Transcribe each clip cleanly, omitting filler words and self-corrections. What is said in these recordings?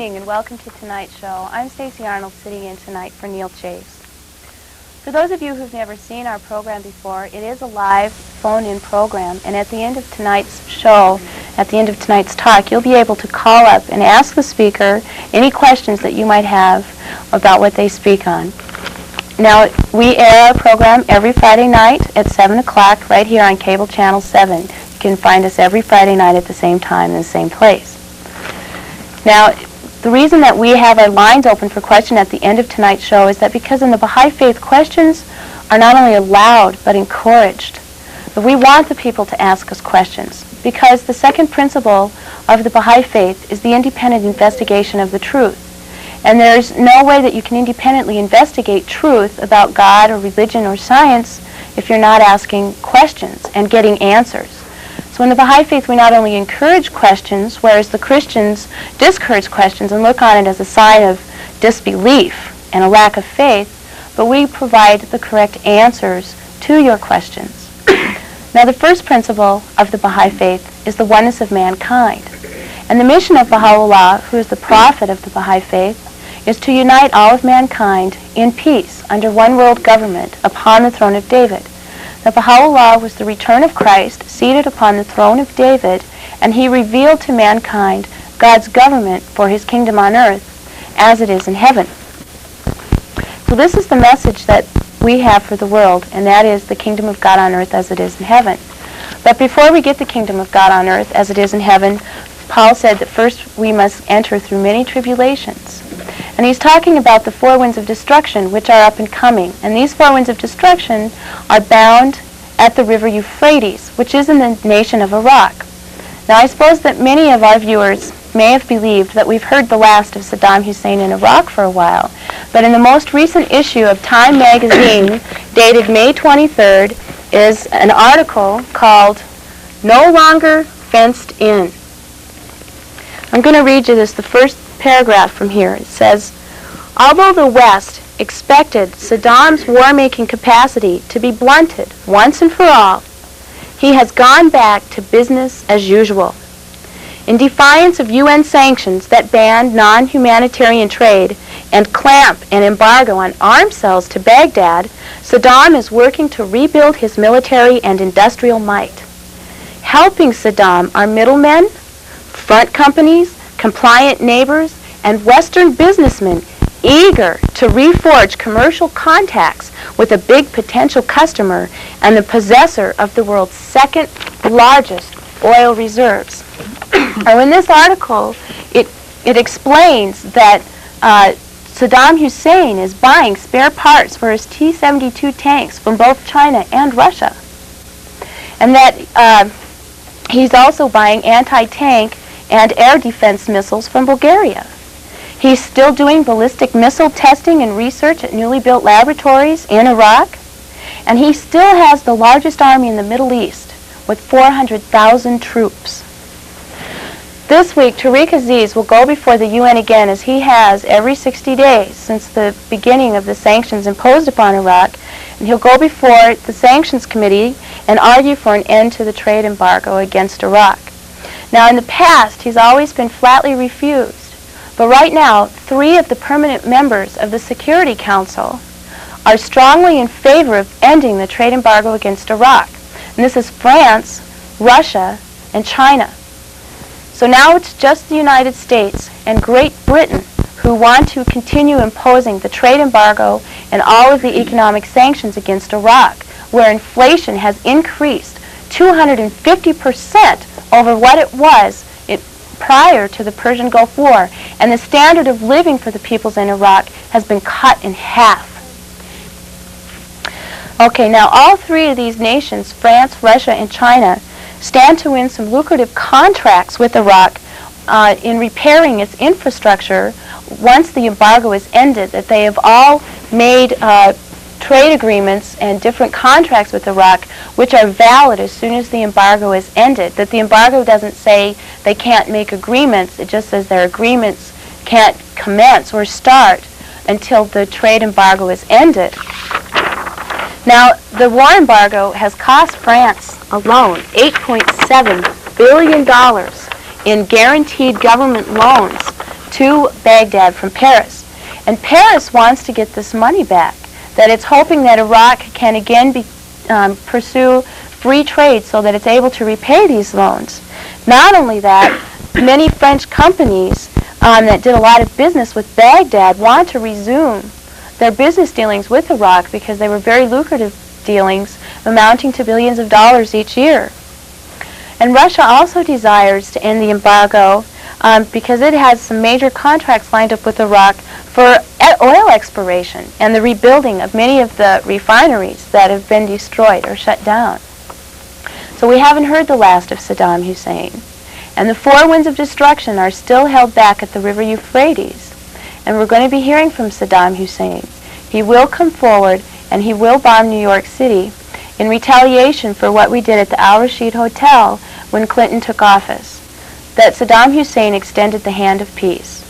evening and welcome to tonight's show. I'm Stacey Arnold sitting in tonight for Neil Chase. For those of you who've never seen our program before, it is a live phone-in program, and at the end of tonight's show, at the end of tonight's talk, you'll be able to call up and ask the speaker any questions that you might have about what they speak on. Now, we air our program every Friday night at 7 o'clock right here on cable channel 7. You can find us every Friday night at the same time in the same place. Now, the reason that we have our lines open for question at the end of tonight's show is that because in the Baha'i Faith, questions are not only allowed but encouraged. But we want the people to ask us questions because the second principle of the Baha'i Faith is the independent investigation of the truth. And there's no way that you can independently investigate truth about God or religion or science if you're not asking questions and getting answers. So in the Baha'i Faith, we not only encourage questions, whereas the Christians discourage questions and look on it as a sign of disbelief and a lack of faith, but we provide the correct answers to your questions. Now, the first principle of the Baha'i Faith is the oneness of mankind. And the mission of Baha'u'llah, who is the prophet of the Baha'i Faith, is to unite all of mankind in peace under one world government upon the throne of David. Now, Baha'u'llah was the return of Christ seated upon the throne of David, and he revealed to mankind God's government for his kingdom on earth as it is in heaven. So this is the message that we have for the world, and that is the kingdom of God on earth as it is in heaven. But before we get the kingdom of God on earth as it is in heaven, Paul said that first we must enter through many tribulations. And he's talking about the four winds of destruction which are up and coming. And these four winds of destruction are bound at the river Euphrates, which is in the nation of Iraq. Now, I suppose that many of our viewers may have believed that we've heard the last of Saddam Hussein in Iraq for a while. But in the most recent issue of Time magazine, dated May 23rd, is an article called "No Longer Fenced In." I'm going to read you the first paragraph from here. It says, although the West expected Saddam's war-making capacity to be blunted once and for all, he has gone back to business as usual. In defiance of UN sanctions that banned non-humanitarian trade and clamp an embargo on arms sales to Baghdad, Saddam is working to rebuild his military and industrial might. Helping Saddam are middlemen, front companies, compliant neighbors, and Western businessmen eager to reforge commercial contacts with a big potential customer and the possessor of the world's second largest oil reserves. Now, in this article, it explains that Saddam Hussein is buying spare parts for his T-72 tanks from both China and Russia, and that he's also buying anti-tank and air defense missiles from Bulgaria. He's still doing ballistic missile testing and research at newly built laboratories in Iraq. And he still has the largest army in the Middle East with 400,000 troops. This week, Tariq Aziz will go before the UN again, as he has every 60 days since the beginning of the sanctions imposed upon Iraq. And he'll go before the Sanctions Committee and argue for an end to the trade embargo against Iraq. Now, in the past, he's always been flatly refused. But right now, 3 of the permanent members of the Security Council are strongly in favor of ending the trade embargo against Iraq. And this is France, Russia, and China. So now it's just the United States and Great Britain who want to continue imposing the trade embargo and all of the economic sanctions against Iraq, where inflation has increased 250% over what it was prior to the Persian Gulf War, and the standard of living for the peoples in Iraq has been cut in half. Okay, now all 3 of these nations, France, Russia, and China, stand to win some lucrative contracts with Iraq in repairing its infrastructure once the embargo is ended, that they have all made trade agreements and different contracts with Iraq which are valid as soon as the embargo is ended. That the embargo doesn't say they can't make agreements, it just says their agreements can't commence or start until the trade embargo is ended. Now, the war embargo has cost France alone $8.7 billion in guaranteed government loans to Baghdad from Paris. And Paris wants to get this money back, that it's hoping that Iraq can again pursue free trade so that it's able to repay these loans. Not only that, many French companies that did a lot of business with Baghdad want to resume their business dealings with Iraq because they were very lucrative dealings amounting to billions of dollars each year. And Russia also desires to end the embargo because it has some major contracts lined up with Iraq for oil exploration and the rebuilding of many of the refineries that have been destroyed or shut down. So we haven't heard the last of Saddam Hussein. And the four winds of destruction are still held back at the river Euphrates. And we're going to be hearing from Saddam Hussein. He will come forward and he will bomb New York City in retaliation for what we did at the Al Rashid Hotel when Clinton took office. That Saddam Hussein extended the hand of peace.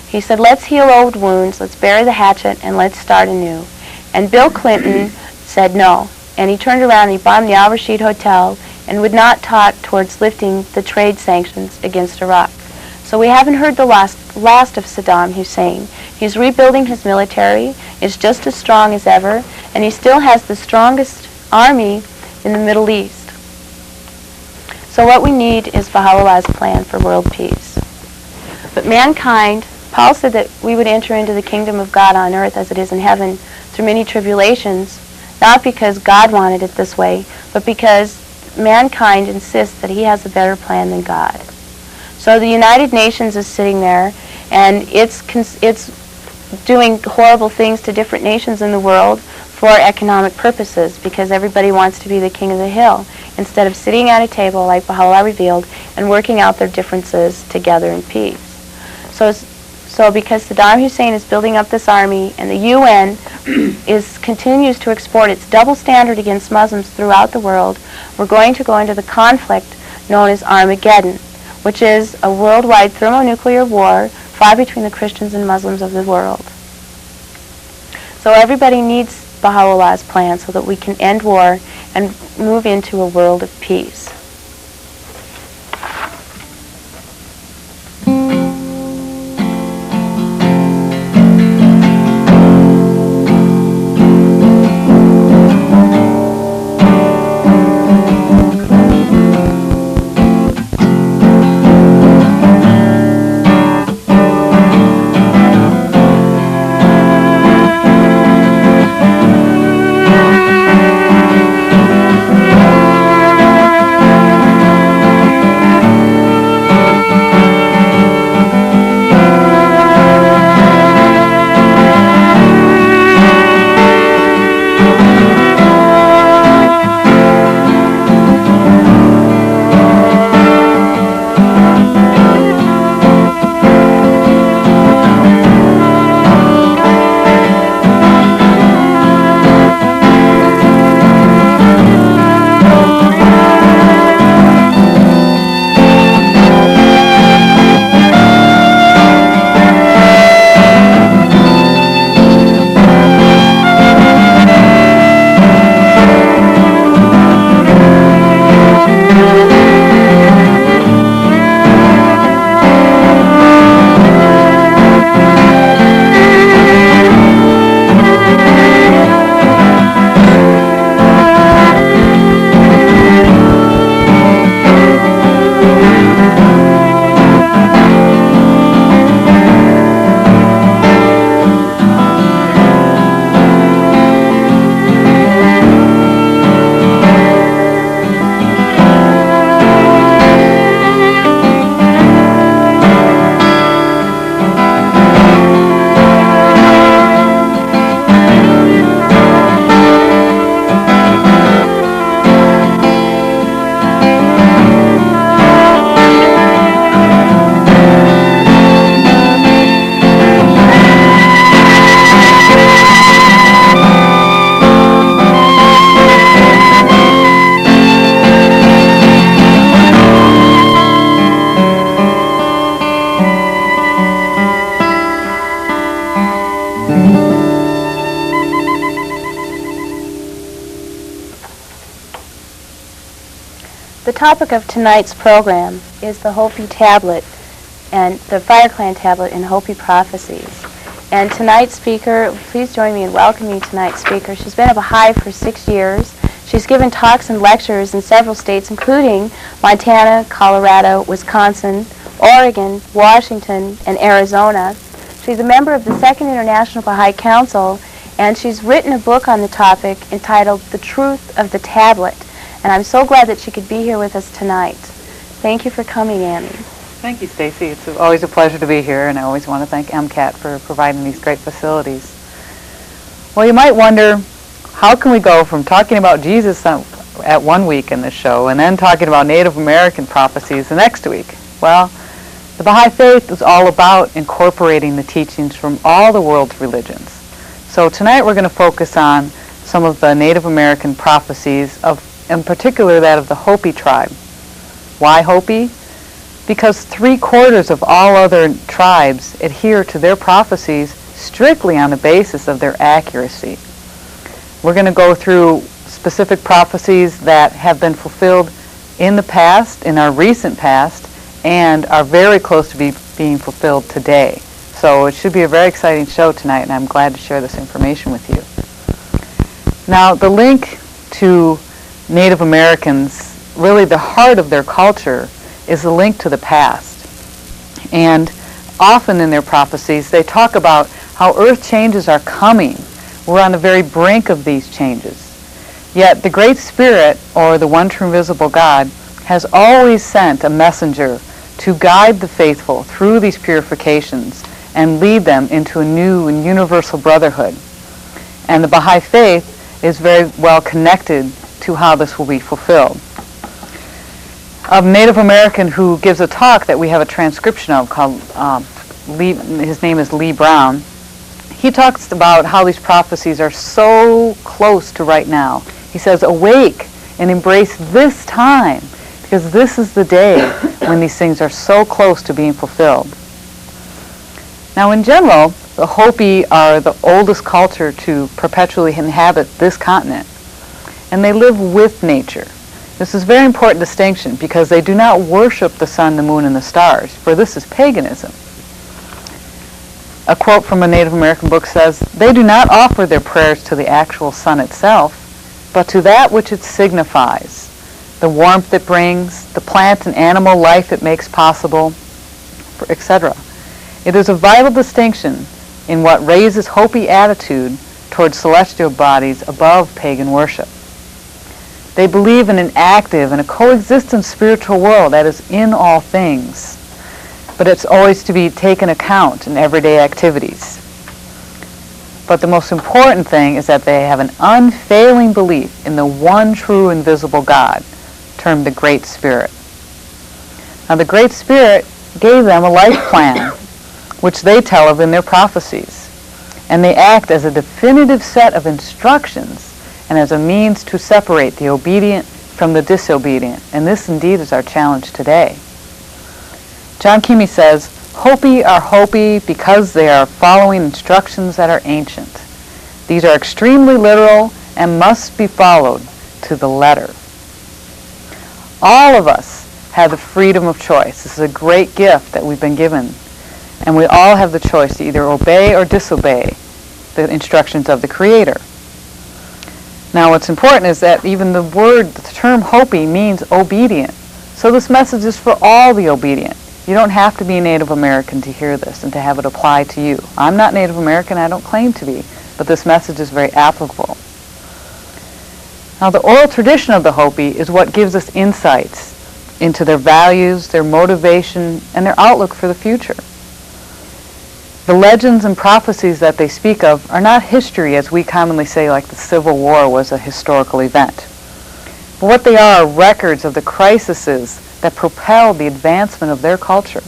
He said, let's heal old wounds, let's bury the hatchet, and let's start anew. And Bill Clinton said no. And he turned around and he bombed the Al Rashid Hotel and would not talk towards lifting the trade sanctions against Iraq. So we haven't heard the last of Saddam Hussein. He's rebuilding his military. It's just as strong as ever, and he still has the strongest army in the Middle East. So what we need is Baha'u'llah's plan for world peace. But mankind, Paul said that we would enter into the kingdom of God on earth as it is in heaven through many tribulations, not because God wanted it this way, but because mankind insists that he has a better plan than God. So the United Nations is sitting there, and it's doing horrible things to different nations in the world for economic purposes, because everybody wants to be the king of the hill, instead of sitting at a table like Baha'u'llah revealed and working out their differences together in peace. So because Saddam Hussein is building up this army and the UN continues to export its double standard against Muslims throughout the world, we're going to go into the conflict known as Armageddon, which is a worldwide thermonuclear war fought between the Christians and Muslims of the world. So everybody needs Baha'u'llah's plan so that we can end war and move into a world of peace. The topic of tonight's program is the HOPI tablet, and the Fire Clan tablet in Hopi Prophecies. And tonight's speaker, please join me in welcoming tonight's speaker. She's been a Baha'i for 6 years. She's given talks and lectures in several states, including Montana, Colorado, Wisconsin, Oregon, Washington, and Arizona. She's a member of the Second International Baha'i Council, and she's written a book on the topic entitled The Truth of the Tablet. And I'm so glad that she could be here with us tonight. Thank you for coming, Annie. Thank you, Stacy. It's always a pleasure to be here, and I always want to thank MCAT for providing these great facilities. Well, you might wonder, how can we go from talking about Jesus at one week in this show and then talking about Native American prophecies the next week? Well, the Baha'i Faith is all about incorporating the teachings from all the world's religions. So tonight we're going to focus on some of the Native American prophecies, in particular that of the Hopi tribe. Why Hopi? Because 3/4 of all other tribes adhere to their prophecies strictly on the basis of their accuracy. We're going to go through specific prophecies that have been fulfilled in the past, in our recent past, and are very close to being fulfilled today. So it should be a very exciting show tonight, and I'm glad to share this information with you. Now, the link to Native Americans, really the heart of their culture, is the link to the past. And often in their prophecies, they talk about how earth changes are coming. We're on the very brink of these changes. Yet the Great Spirit, or the one true invisible God, has always sent a messenger to guide the faithful through these purifications and lead them into a new and universal brotherhood. And the Baha'i Faith is very well connected to how this will be fulfilled. A Native American who gives a talk that we have a transcription of called, his name is Lee Brown. He talks about how these prophecies are so close to right now. He says, awake and embrace this time, because this is the day when these things are so close to being fulfilled. Now, in general, the Hopi are the oldest culture to perpetually inhabit this continent, and they live with nature. This is a very important distinction because they do not worship the sun, the moon, and the stars, for this is paganism. A quote from a Native American book says, they do not offer their prayers to the actual sun itself, but to that which it signifies, the warmth it brings, the plant and animal life it makes possible, etc. It is a vital distinction in what raises Hopi attitude towards celestial bodies above pagan worship. They believe in an active and a coexistent spiritual world that is in all things, but it's always to be taken account in everyday activities. But the most important thing is that they have an unfailing belief in the one true invisible God, termed the Great Spirit. Now, the Great Spirit gave them a life plan, which they tell of in their prophecies, and they act as a definitive set of instructions and as a means to separate the obedient from the disobedient. And this indeed is our challenge today. John Keamy says, Hopi are Hopi because they are following instructions that are ancient. These are extremely literal and must be followed to the letter. All of us have the freedom of choice. This is a great gift that we've been given. And we all have the choice to either obey or disobey the instructions of the Creator. Now, what's important is that even the term Hopi means obedient. So this message is for all the obedient. You don't have to be a Native American to hear this and to have it apply to you. I'm not Native American, I don't claim to be, but this message is very applicable. Now, the oral tradition of the Hopi is what gives us insights into their values, their motivation, and their outlook for the future. The legends and prophecies that they speak of are not history, as we commonly say, like the Civil War was a historical event. But what they are records of the crises that propelled the advancement of their culture.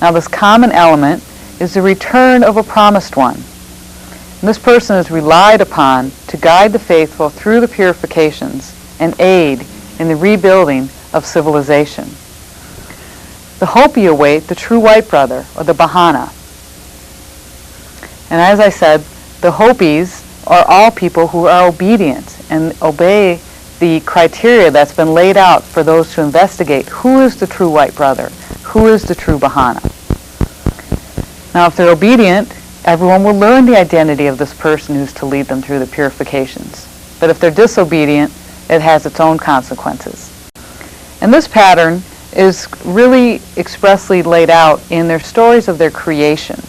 Now, this common element is the return of a promised one. And this person is relied upon to guide the faithful through the purifications and aid in the rebuilding of civilization. The Hopi await the true white brother, or the Bahana. And as I said, the Hopis are all people who are obedient and obey the criteria that's been laid out for those to investigate who is the true white brother, who is the true Bahana. Now, if they're obedient, everyone will learn the identity of this person who's to lead them through the purifications. But if they're disobedient, it has its own consequences. And this pattern is really expressly laid out in their stories of their creation.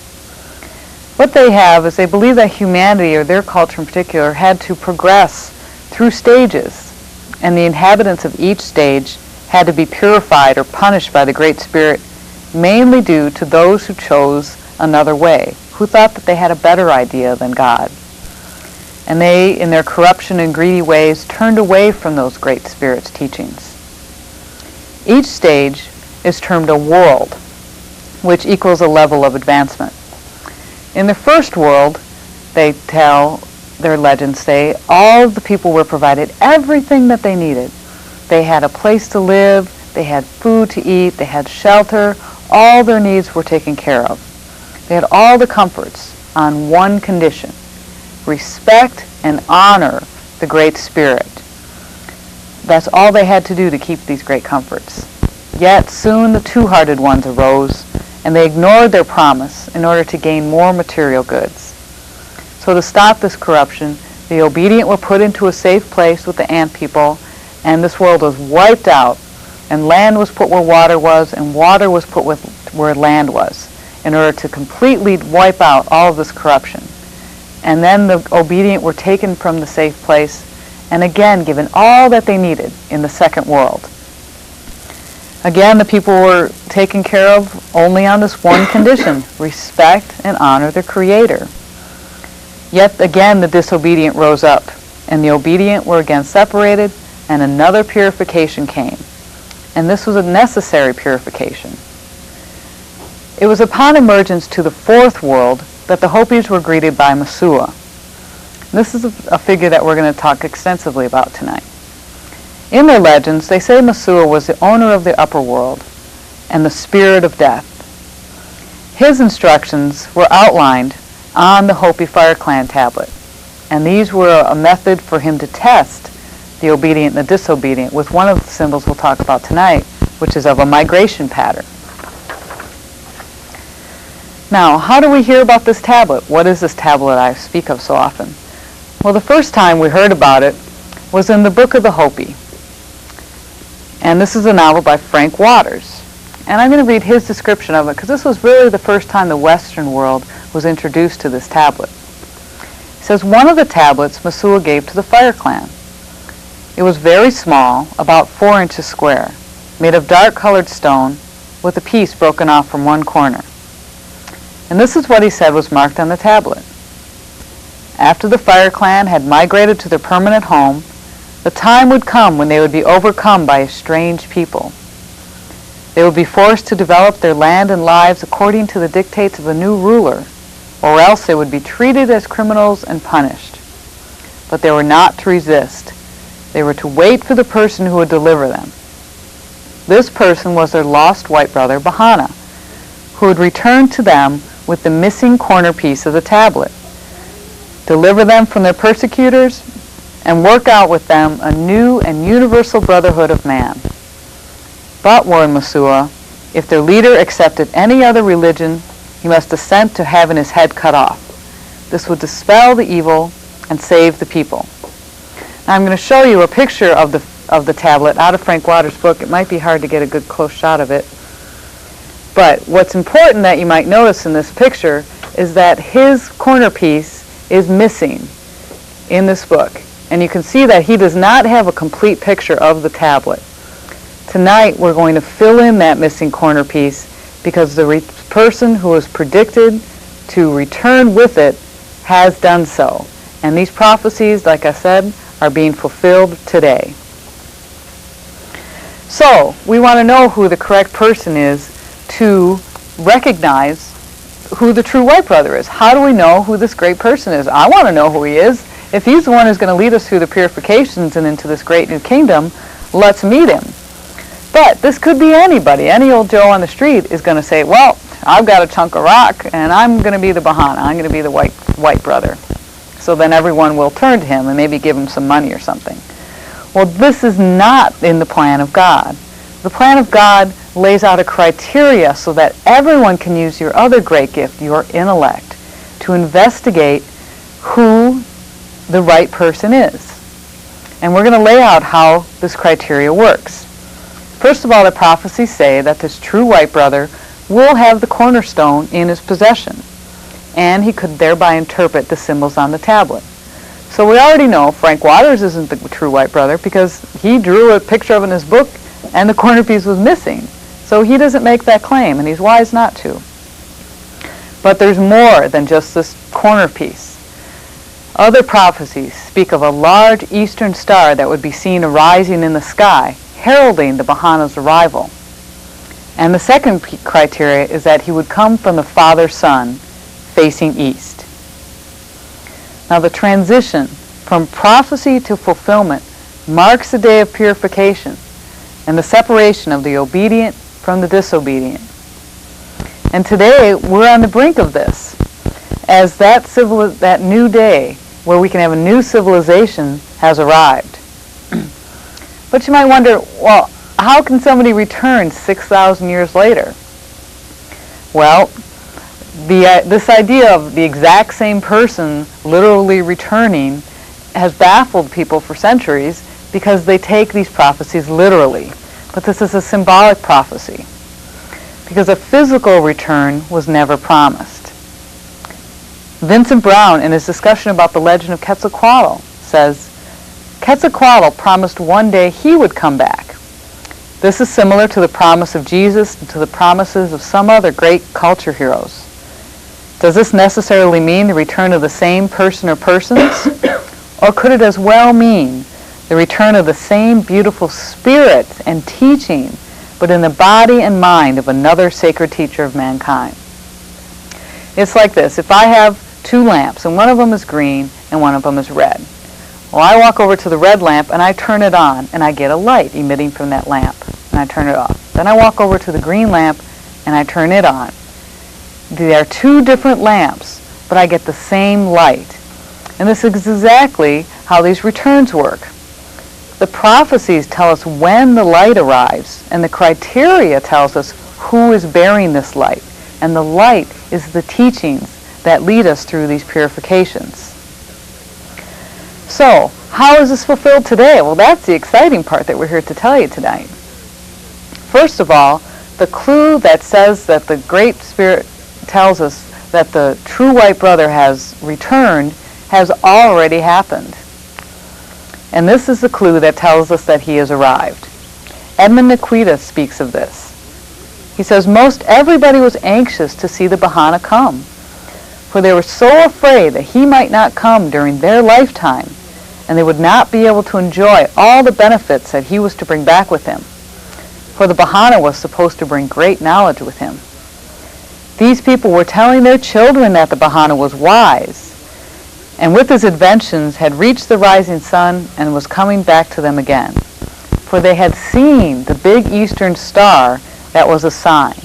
What they have is they believe that humanity, or their culture in particular, had to progress through stages, and the inhabitants of each stage had to be purified or punished by the Great Spirit, mainly due to those who chose another way, who thought that they had a better idea than God. And they, in their corruption and greedy ways, turned away from those Great Spirit's teachings. Each stage is termed a world, which equals a level of advancement. In the first world, they tell, their legends say, all of the people were provided everything that they needed. They had a place to live, they had food to eat, they had shelter, all their needs were taken care of. They had all the comforts on one condition: respect and honor the Great Spirit. That's all they had to do to keep these great comforts. Yet soon the two-hearted ones arose, and they ignored their promise in order to gain more material goods. So to stop this corruption, the obedient were put into a safe place with the ant people, and this world was wiped out, and land was put where water was, and water was put where land was, in order to completely wipe out all of this corruption. And then the obedient were taken from the safe place, and again given all that they needed in the second world. Again, the people were taken care of only on this one condition: respect and honor the Creator. Yet again the disobedient rose up, and the obedient were again separated, and another purification came. And this was a necessary purification. It was upon emergence to the fourth world that the Hopis were greeted by Mesua. This is a figure that we're going to talk extensively about tonight. In their legends, they say Mesua was the owner of the upper world and the spirit of death. His instructions were outlined on the Hopi Fire Clan tablet, and these were a method for him to test the obedient and the disobedient, with one of the symbols we'll talk about tonight, which is of a migration pattern. Now, how do we hear about this tablet? What is this tablet I speak of so often? Well, the first time we heard about it was in the Book of the Hopi. And this is a novel by Frank Waters. And I'm going to read his description of it, because this was really the first time the Western world was introduced to this tablet. It says, one of the tablets Mesua gave to the Fire Clan. It was very small, about 4 inches square, made of dark-colored stone, with a piece broken off from one corner. And this is what he said was marked on the tablet. After the Fire Clan had migrated to their permanent home, the time would come when they would be overcome by a strange people. They would be forced to develop their land and lives according to the dictates of a new ruler, or else they would be treated as criminals and punished. But they were not to resist. They were to wait for the person who would deliver them. This person was their lost white brother, Bahana, who would return to them with the missing corner piece of the tablet, deliver them from their persecutors, and work out with them a new and universal brotherhood of man. But, warned Mesua, if their leader accepted any other religion, he must assent to having his head cut off. This would dispel the evil and save the people. Now I'm going to show you a picture of the tablet out of Frank Waters' book. It might be hard to get a good close shot of it. But what's important that you might notice in this picture is that his corner piece is missing in this book. And you can see that he does not have a complete picture of the tablet. Tonight we're going to fill in that missing corner piece, because the person who was predicted to return with it has done so. And these prophecies, like I said, are being fulfilled today. So we want to know who the correct person is to recognize who the true white brother is. How do we know who this great person is? I want to know who he is. If he's the one who's going to lead us through the purifications and into this great new kingdom, let's meet him. But this could be anybody. Any old Joe on the street is going to say, well, I've got a chunk of rock, and I'm going to be the Bahana. I'm going to be the white brother. So then everyone will turn to him and maybe give him some money or something. Well, this is not in the plan of God. The plan of God lays out a criteria so that everyone can use your other great gift, your intellect, to investigate who the right person is. And we're going to lay out how this criteria works. First of all, the prophecies say that this true white brother will have the cornerstone in his possession, and he could thereby interpret the symbols on the tablet. So we already know Frank Waters isn't the true white brother because he drew a picture of it in his book and the corner piece was missing. So he doesn't make that claim, and he's wise not to. But there's more than just this corner piece. Other prophecies speak of a large eastern star that would be seen arising in the sky, heralding the Bahana's arrival. And the second criteria is that he would come from the Father's Son, facing east. Now the transition from prophecy to fulfillment marks the day of purification and the separation of the obedient from the disobedient. And today we're on the brink of this, as that new day where we can have a new civilization has arrived. But you might wonder, well, how can somebody return 6,000 years later? Well, this idea of the exact same person literally returning has baffled people for centuries because they take these prophecies literally. But this is a symbolic prophecy because a physical return was never promised. Vincent Brown, in his discussion about the legend of Quetzalcoatl, says, Quetzalcoatl promised one day he would come back. This is similar to the promise of Jesus and to the promises of some other great culture heroes. Does this necessarily mean the return of the same person or persons? Or could it as well mean the return of the same beautiful spirit and teaching, but in the body and mind of another sacred teacher of mankind? It's like this. If I have two lamps, and one of them is green and one of them is red, well, I walk over to the red lamp and I turn it on, and I get a light emitting from that lamp, and I turn it off. Then I walk over to the green lamp and I turn it on. They are two different lamps, but I get the same light. And this is exactly how these returns work. The prophecies tell us when the light arrives, and the criteria tells us who is bearing this light. And the light is the teachings that lead us through these purifications. So, how is this fulfilled today? Well, that's the exciting part that we're here to tell you tonight. First of all, the clue that says that the Great Spirit tells us that the true white brother has returned has already happened. And this is the clue that tells us that he has arrived. Edmund Niquita speaks of this. He says, most everybody was anxious to see the Bahana come, for they were so afraid that he might not come during their lifetime, and they would not be able to enjoy all the benefits that he was to bring back with him. For the Bahana was supposed to bring great knowledge with him. These people were telling their children that the Bahana was wise, and with his inventions had reached the rising sun and was coming back to them again. For they had seen the big eastern star that was a sign.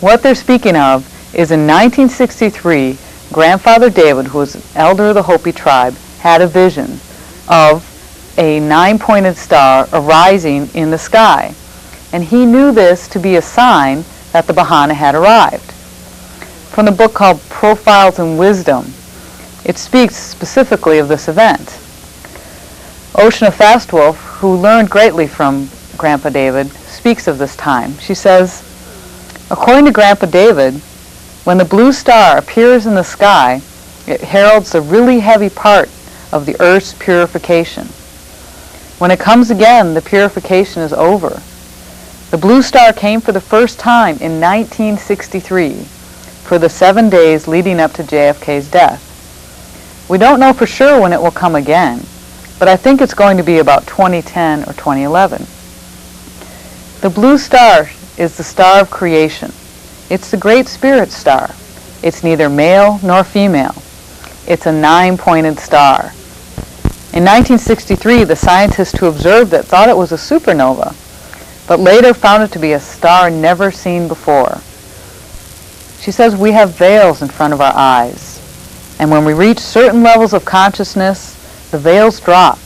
What they're speaking of is in 1963, Grandfather David, who was an elder of the Hopi tribe, had a vision of a 9-pointed star arising in the sky. And he knew this to be a sign that the Bahana had arrived. From the book called Profiles in Wisdom, it speaks specifically of this event. Oceana Fastwolf, who learned greatly from Grandpa David, speaks of this time. She says, according to Grandpa David, when the blue star appears in the sky, it heralds the really heavy part of the earth's purification. When it comes again, the purification is over. The blue star came for the first time in 1963 for the 7 days leading up to JFK's death. We don't know for sure when it will come again, but I think it's going to be about 2010 or 2011. The blue star is the star of creation. It's the Great Spirit star. It's neither male nor female. It's a 9-pointed star. In 1963, the scientists who observed it thought it was a supernova, but later found it to be a star never seen before. She says we have veils in front of our eyes, and when we reach certain levels of consciousness, the veils drop,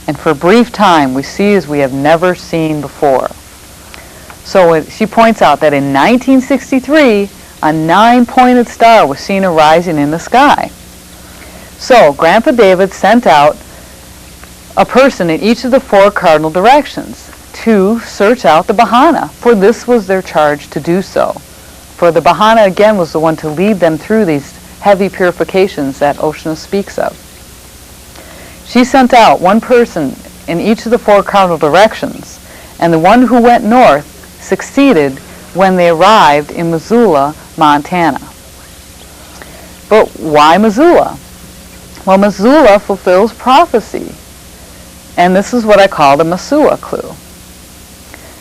and for a brief time we see as we have never seen before. So she points out that in 1963, a 9-pointed star was seen arising in the sky. So Grandpa David sent out a person in each of the 4 cardinal directions to search out the Bahana, for this was their charge to do so. For the Bahana, again, was the one to lead them through these heavy purifications that Oshna speaks of. She sent out one person in each of the 4 cardinal directions, and the one who went north succeeded when they arrived in Missoula, Montana. But why Missoula? Well, Missoula fulfills prophecy, and this is what I call the Mesua clue.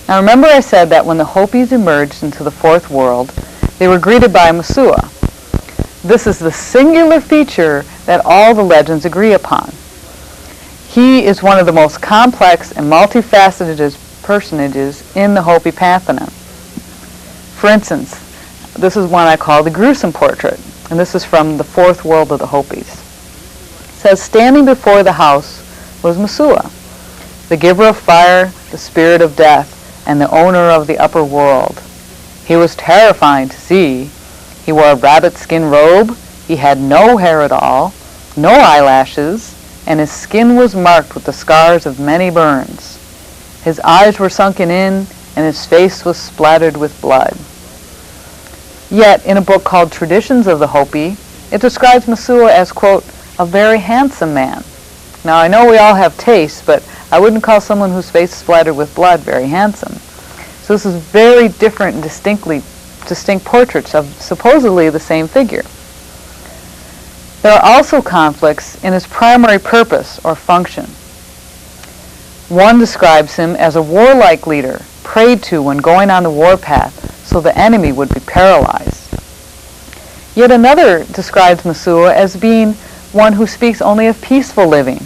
Now remember I said that when the Hopis emerged into the 4th world, they were greeted by Mesua. This is the singular feature that all the legends agree upon. He is one of the most complex and multifaceted personages in the Hopi pantheon. For instance, this is one I call the gruesome portrait, and this is from the 4th world of the Hopis. It says, standing before the house was Mesua, the giver of fire, the spirit of death, and the owner of the upper world. He was terrifying to see. He wore a rabbit skin robe, he had no hair at all, no eyelashes, and his skin was marked with the scars of many burns. His eyes were sunken in, and his face was splattered with blood. Yet, in a book called Traditions of the Hopi, it describes Mesua as, quote, a very handsome man. Now, I know we all have tastes, but I wouldn't call someone whose face is splattered with blood very handsome. So this is very different and distinct portraits of supposedly the same figure. There are also conflicts in his primary purpose or function. One describes him as a warlike leader, prayed to when going on the warpath so the enemy would be paralyzed. Yet another describes Mesua as being one who speaks only of peaceful living.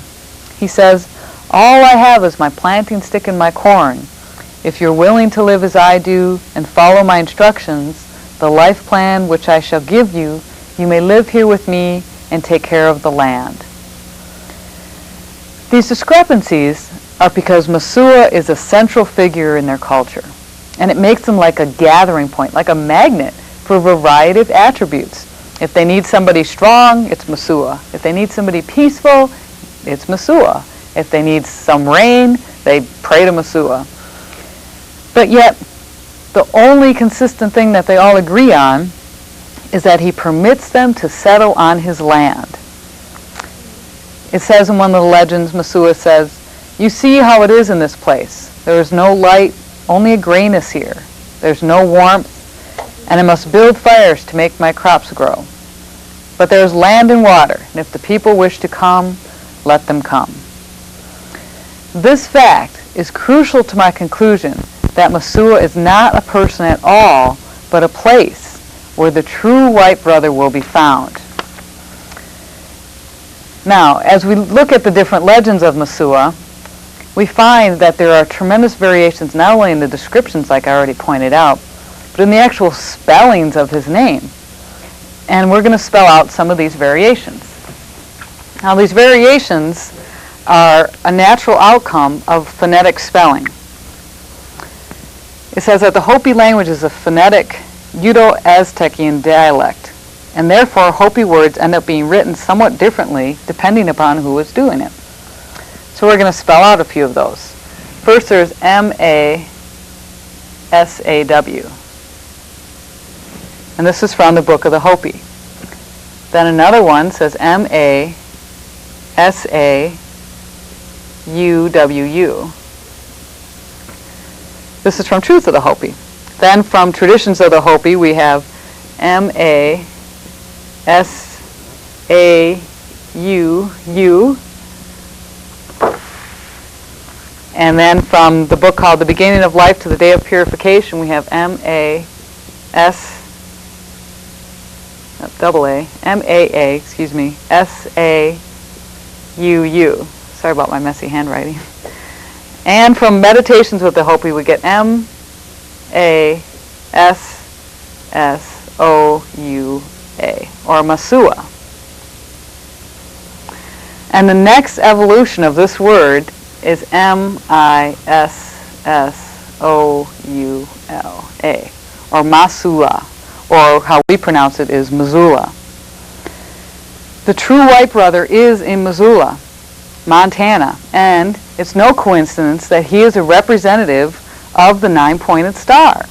He says, all I have is my planting stick and my corn. If you're willing to live as I do and follow my instructions, the life plan which I shall give you, you may live here with me and take care of the land. These discrepancies are because Mesua is a central figure in their culture, and it makes them like a gathering point, like a magnet for a variety of attributes. If they need somebody strong, it's Mesua. If they need somebody peaceful, it's Mesua. If they need some rain, they pray to Mesua. But yet, the only consistent thing that they all agree on is that he permits them to settle on his land. It says in one of the legends, Mesua says, you see how it is in this place. There is no light, only a grayness here. There's no warmth, and I must build fires to make my crops grow. But there is land and water, and if the people wish to come, let them come. This fact is crucial to my conclusion that Mesua is not a person at all, but a place where the true white brother will be found. Now, as we look at the different legends of Mesua, we find that there are tremendous variations not only in the descriptions, like I already pointed out, but in the actual spellings of his name. And we're going to spell out some of these variations. Now, these variations are a natural outcome of phonetic spelling. It says that the Hopi language is a phonetic Udo-Aztecian dialect, and therefore Hopi words end up being written somewhat differently depending upon who is doing it. So we're going to spell out a few of those. First, there's M-A-S-A-W. And this is from the Book of the Hopi. Then another one says M-A-S-A-U-W-U. This is from Truth of the Hopi. Then from Traditions of the Hopi, we have M-A-S-A-U-U. And then from the book called The Beginning of Life to the Day of Purification, we have S-A-U-U. Sorry about my messy handwriting. And from Meditations with the Hopi, we get M-A-S-S-O-U-A, or Mesua. And the next evolution of this word is M-I-S-S-U-A. or Masula, or how we pronounce it is Missoula. The true white brother is in Missoula, Montana, and it's no coincidence that he is a representative of the nine-pointed star.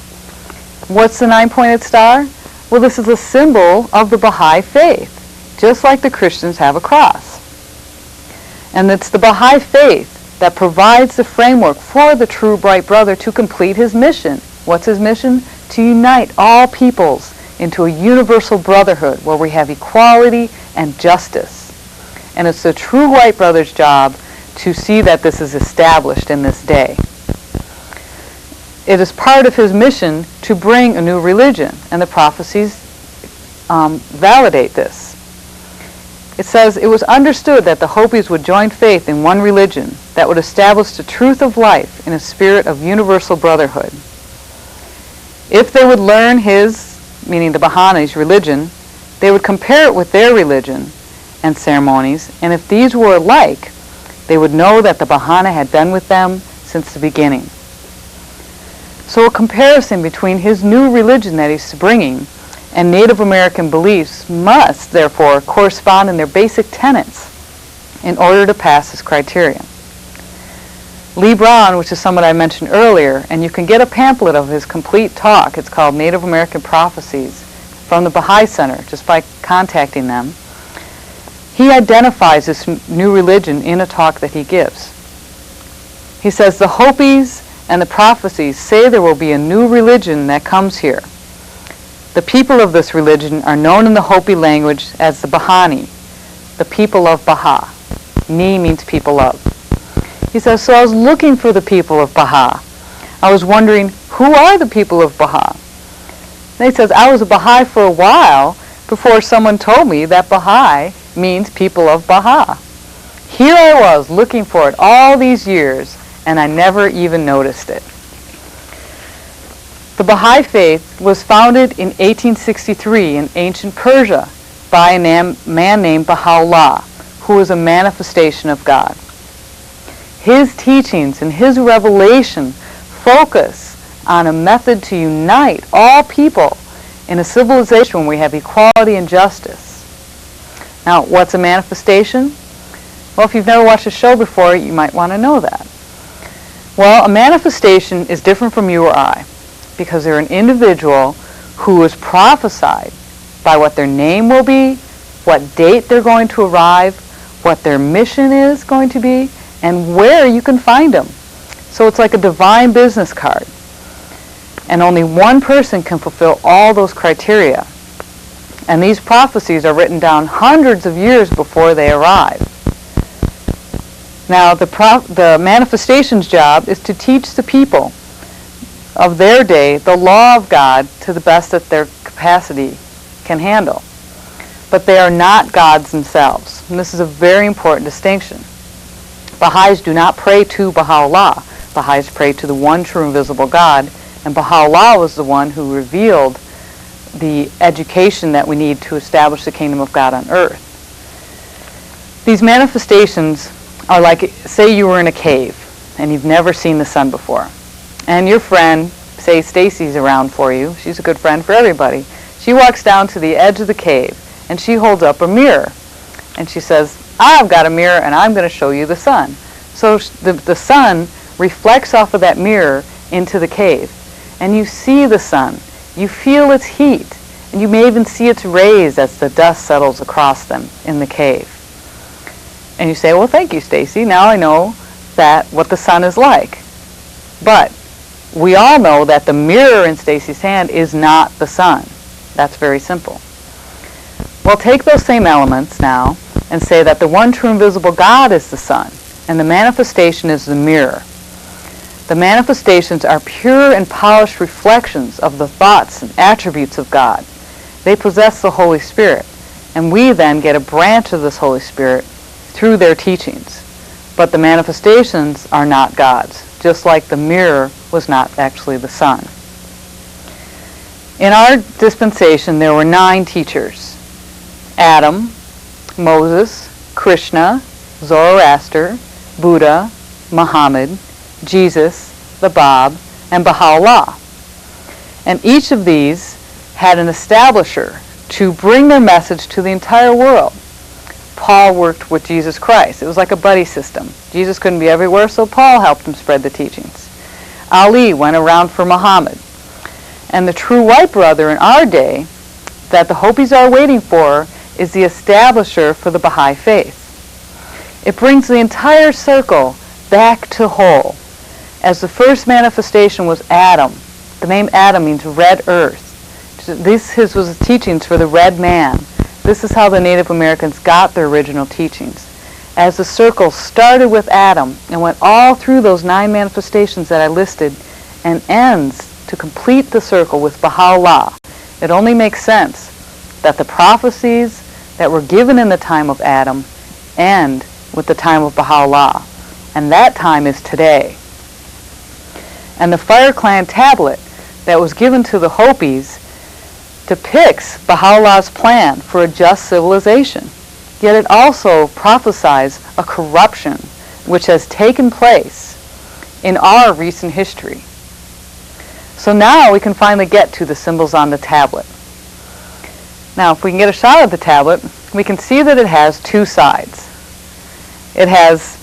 What's the nine-pointed star? Well, this is a symbol of the Baha'i faith, just like the Christians have a cross. And it's the Baha'i faith that provides the framework for the true bright brother to complete his mission. What's his mission? To unite all peoples into a universal brotherhood where we have equality and justice. And it's the true white brother's job to see that this is established in this day. It is part of his mission to bring a new religion, and the prophecies validate this. It says, it was understood that the Hopis would join faith in one religion that would establish the truth of life in a spirit of universal brotherhood. If they would learn his, meaning the Baha'is' religion, they would compare it with their religion and ceremonies, and if these were alike, they would know that the Baha'is had been with them since the beginning. So a comparison between his new religion that he's bringing and Native American beliefs must, therefore, correspond in their basic tenets in order to pass this criterion. Lee Brown, which is someone I mentioned earlier, and you can get a pamphlet of his complete talk. It's called Native American Prophecies from the Baha'i Center, just by contacting them. He identifies this new religion in a talk that he gives. He says, the Hopis and the prophecies say there will be a new religion that comes here. The people of this religion are known in the Hopi language as the Bahani, the people of Baha. Ni means people of. He says, so I was looking for the people of Baha. I was wondering, who are the people of Baha? And he says, I was a Baha'i for a while before someone told me that Baha'i means people of Baha. Here I was looking for it all these years, and I never even noticed it. The Baha'i faith was founded in 1863 in ancient Persia by a man named Baha'u'llah, who was a manifestation of God. His teachings and his revelation focus on a method to unite all people in a civilization where we have equality and justice. Now, what's a manifestation? Well, if you've never watched a show before, you might want to know that. Well, a manifestation is different from you or I because they're an individual who is prophesied by what their name will be, what date they're going to arrive, what their mission is going to be, and where you can find them. So it's like a divine business card. And only one person can fulfill all those criteria. And these prophecies are written down hundreds of years before they arrive. Now, the manifestation's job is to teach the people of their day the law of God to the best that their capacity can handle. But they are not gods themselves. And this is a very important distinction. Baha'is do not pray to Baha'u'llah. Baha'is pray to the one true invisible God, and Baha'u'llah was the one who revealed the education that we need to establish the kingdom of God on earth. These manifestations are like, say you were in a cave and you've never seen the sun before. And your friend, say Stacy's around for you, she's a good friend for everybody. She walks down to the edge of the cave and she holds up a mirror. And she says, I've got a mirror and I'm going to show you the sun. So the sun reflects off of that mirror into the cave. And you see the sun. You feel its heat. And you may even see its rays as the dust settles across them in the cave. And you say, well, thank you, Stacy. Now I know that what the sun is like. But we all know that the mirror in Stacy's hand is not the sun. That's very simple. Well, take those same elements now and say that the one true invisible God is the sun, and the manifestation is the mirror. The manifestations are pure and polished reflections of the thoughts and attributes of God. They possess the Holy Spirit, and we then get a branch of this Holy Spirit through their teachings. But the manifestations are not God's, just like the mirror was not actually the sun. In our dispensation, there were 9 teachers: Adam, Moses, Krishna, Zoroaster, Buddha, Muhammad, Jesus, the Bab, and Baha'u'llah. And each of these had an establisher to bring their message to the entire world. Paul worked with Jesus Christ. It was like a buddy system. Jesus couldn't be everywhere, so Paul helped him spread the teachings. Ali went around for Muhammad. And the true white brother in our day that the Hopis are waiting for is the establisher for the Baha'i faith. It brings the entire circle back to whole. As the first manifestation was Adam. The name Adam means red earth. His was the teachings for the red man. This is how the Native Americans got their original teachings. As the circle started with Adam and went all through those 9 manifestations that I listed and ends to complete the circle with Baha'u'llah, it only makes sense that the prophecies that were given in the time of Adam end with the time of Baha'u'llah. And that time is today. And the Fire Clan tablet that was given to the Hopis depicts Baha'u'llah's plan for a just civilization. Yet it also prophesies a corruption which has taken place in our recent history. So now we can finally get to the symbols on the tablet. Now if we can get a shot of the tablet, we can see that it has 2 sides. It has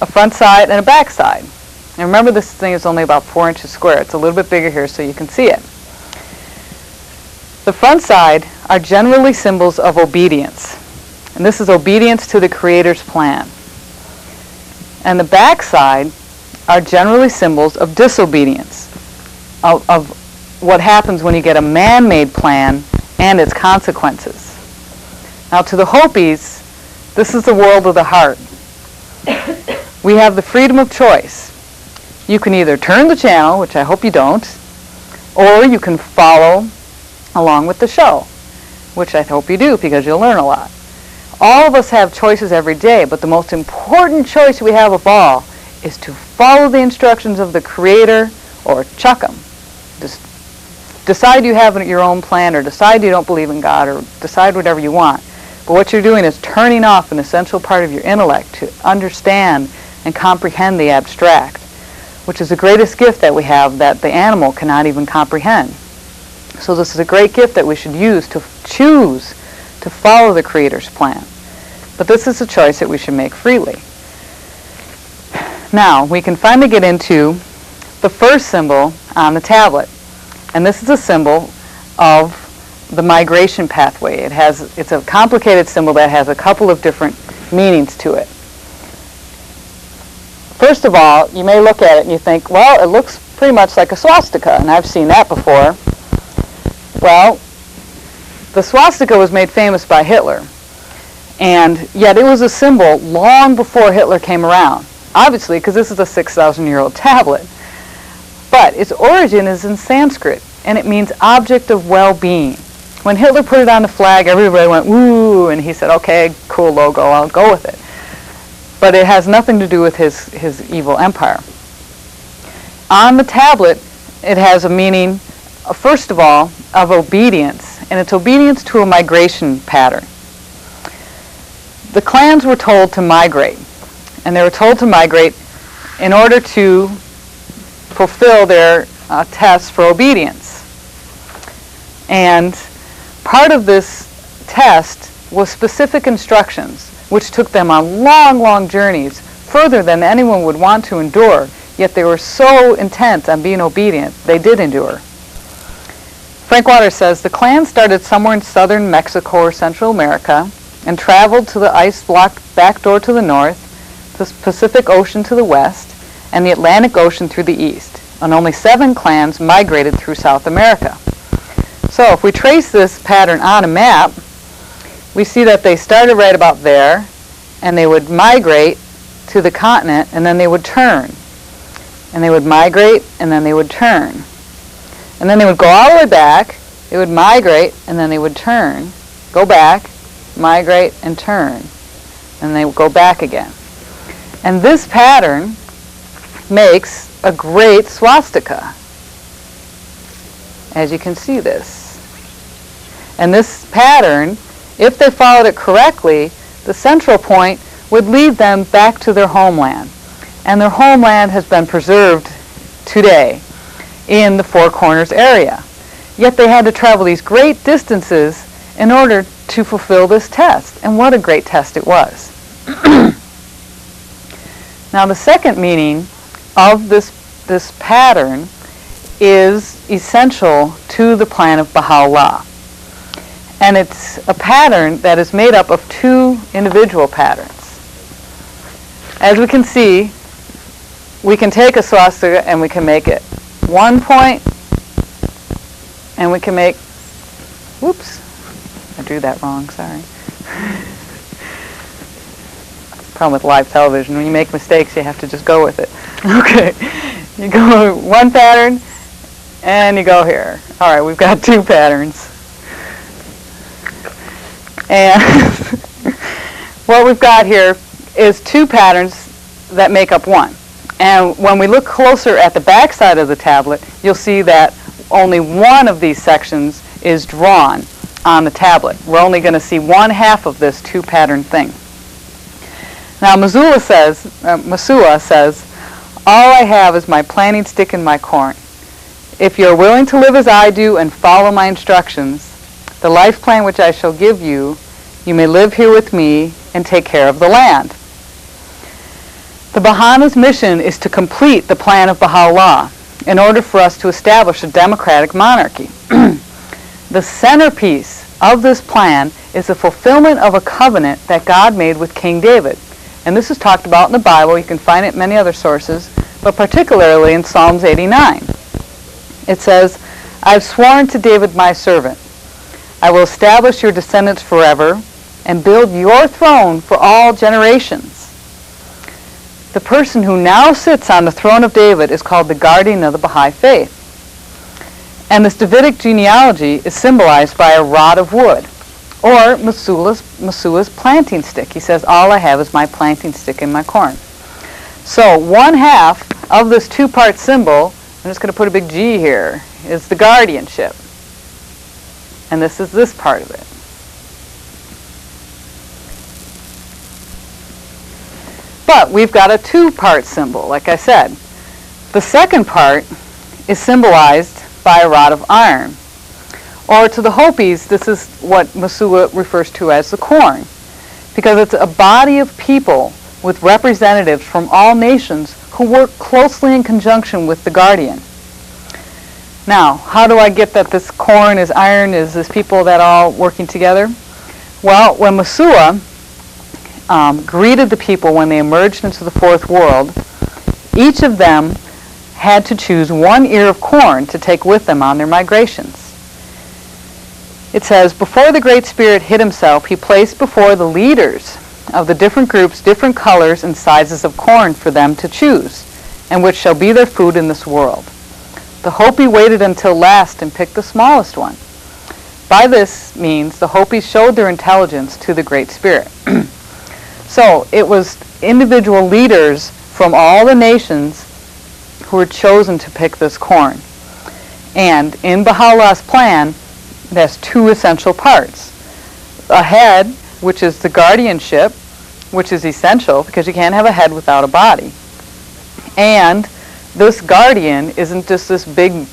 a front side and a back side. And remember, this thing is only about 4 inches square. It's a little bit bigger here so you can see it. The front side are generally symbols of obedience. And this is obedience to the Creator's plan. And the back side are generally symbols of disobedience, of what happens when you get a man-made plan and its consequences. Now to the Hopis, this is the world of the heart. We have the freedom of choice. You can either turn the channel, which I hope you don't, or you can follow along with the show, which I hope you do because you'll learn a lot. All of us have choices every day, but the most important choice we have of all is to follow the instructions of the Creator or chuck them. Just decide you have your own plan, or decide you don't believe in God, or decide whatever you want. But what you're doing is turning off an essential part of your intellect to understand and comprehend the abstract, which is the greatest gift that we have that the animal cannot even comprehend. So this is a great gift that we should use to choose to follow the Creator's plan. But this is a choice that we should make freely. Now, we can finally get into the first symbol on the tablet. And this is a symbol of the migration pathway. It's a complicated symbol that has a couple of different meanings to it. First of all, you may look at it and you think, well, it looks pretty much like a swastika, and I've seen that before. Well, the swastika was made famous by Hitler, and yet it was a symbol long before Hitler came around, obviously, because this is a 6,000-year-old tablet. But its origin is in Sanskrit, and it means object of well-being. When Hitler put it on the flag, everybody went, woo, and he said, okay, cool logo, I'll go with it. But it has nothing to do with his evil empire. On the tablet, it has a meaning, first of all, of obedience, and it's obedience to a migration pattern. The clans were told to migrate, and they were told to migrate in order to fulfill their tests for obedience. And part of this test was specific instructions, which took them on long, long journeys, further than anyone would want to endure, yet they were so intent on being obedient, they did endure. Frank Waters says, the clan started somewhere in southern Mexico or Central America and traveled to the ice-blocked back door to the north, the Pacific Ocean to the west, and the Atlantic Ocean through the east, and only 7 clans migrated through South America. So if we trace this pattern on a map, we see that they started right about there, and they would migrate to the continent, and then they would turn. And they would migrate, and then they would turn. And then they would go all the way back, they would migrate, and then they would turn, go back, migrate, and turn. And they would go back again. And this pattern makes a great swastika, as you can see this. And this pattern, if they followed it correctly, the central point would lead them back to their homeland. And their homeland has been preserved today. in the Four Corners area. Yet they had to travel these great distances in order to fulfill this test. And what a great test it was. Now the second meaning of this pattern is essential to the plan of Baha'u'llah. And it's a pattern that is made up of two individual patterns. As we can see, we can take a swastika and we can make it 1 point, and we can make, whoops, I drew that wrong, sorry. Problem with live television, when you make mistakes you have to just go with it. Okay, you go one pattern and you go here. Alright, we've got two patterns. And what we've got here is two patterns that make up one. And when we look closer at the back side of the tablet, you'll see that only one of these sections is drawn on the tablet. We're only going to see one half of this two-pattern thing. Now Masua says, all I have is my planting stick and my corn. If you're willing to live as I do and follow my instructions, the life plan which I shall give you, you may live here with me and take care of the land. The Baha'u'llah's mission is to complete the plan of Baha'u'llah in order for us to establish a democratic monarchy. The centerpiece of this plan is the fulfillment of a covenant that God made with King David. And this is talked about in the Bible. You can find it in many other sources, but particularly in Psalms 89. It says, I've sworn to David my servant, I will establish your descendants forever and build your throne for all generations. The person who now sits on the throne of David is called the guardian of the Baha'i faith. And this Davidic genealogy is symbolized by a rod of wood, or Masua's planting stick. He says, all I have is my planting stick and my corn. So one half of this two-part symbol, I'm just going to put a big G here, is the guardianship. And this is this part of it. But we've got a two-part symbol, like I said. The second part is symbolized by a rod of iron. Or to the Hopis, this is what Masua refers to as the corn, because it's a body of people with representatives from all nations who work closely in conjunction with the guardian. Now, how do I get that this corn is iron, is this people that are all working together? Well, when Masua greeted the people when they emerged into the fourth world, each of them had to choose one ear of corn to take with them on their migrations. It says, before the Great Spirit hid himself, he placed before the leaders of the different groups different colors and sizes of corn for them to choose, and which shall be their food in this world. The Hopi waited until last and picked the smallest one. By this means, the Hopis showed their intelligence to the Great Spirit. So it was individual leaders from all the nations who were chosen to pick this corn. And in Baha'u'llah's plan, it has two essential parts. A head, which is the guardianship, which is essential because you can't have a head without a body. And this guardian isn't just this big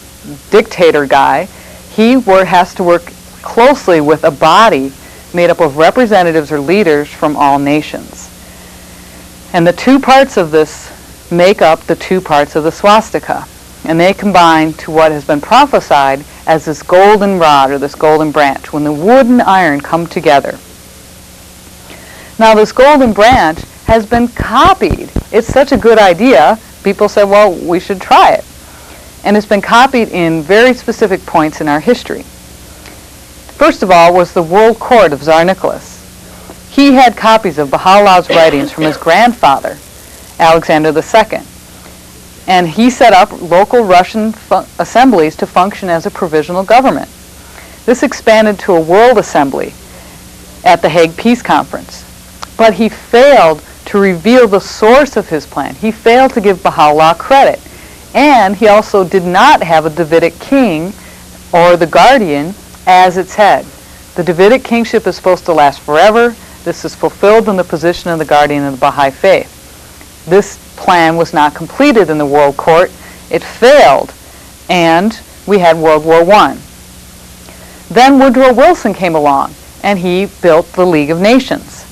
dictator guy. He has to work closely with a body made up of representatives or leaders from all nations. And the two parts of this make up the two parts of the swastika. And they combine to what has been prophesied as this golden rod or this golden branch, when the wood and iron come together. Now this golden branch has been copied. It's such a good idea, people said, well, we should try it. And it's been copied in very specific points in our history. First of all was the World Court of Tsar Nicholas. He had copies of Baha'u'llah's writings from his grandfather, Alexander II. And he set up local Russian assemblies to function as a provisional government. This expanded to a world assembly at the Hague Peace Conference. But he failed to reveal the source of his plan. He failed to give Baha'u'llah credit. And he also did not have a Davidic king or the guardian as its head. The Davidic kingship is supposed to last forever. This is fulfilled in the position of the guardian of the Baha'i faith. This plan was not completed in the World Court. It failed, and we had World War I. Then Woodrow Wilson came along, and he built the League of Nations.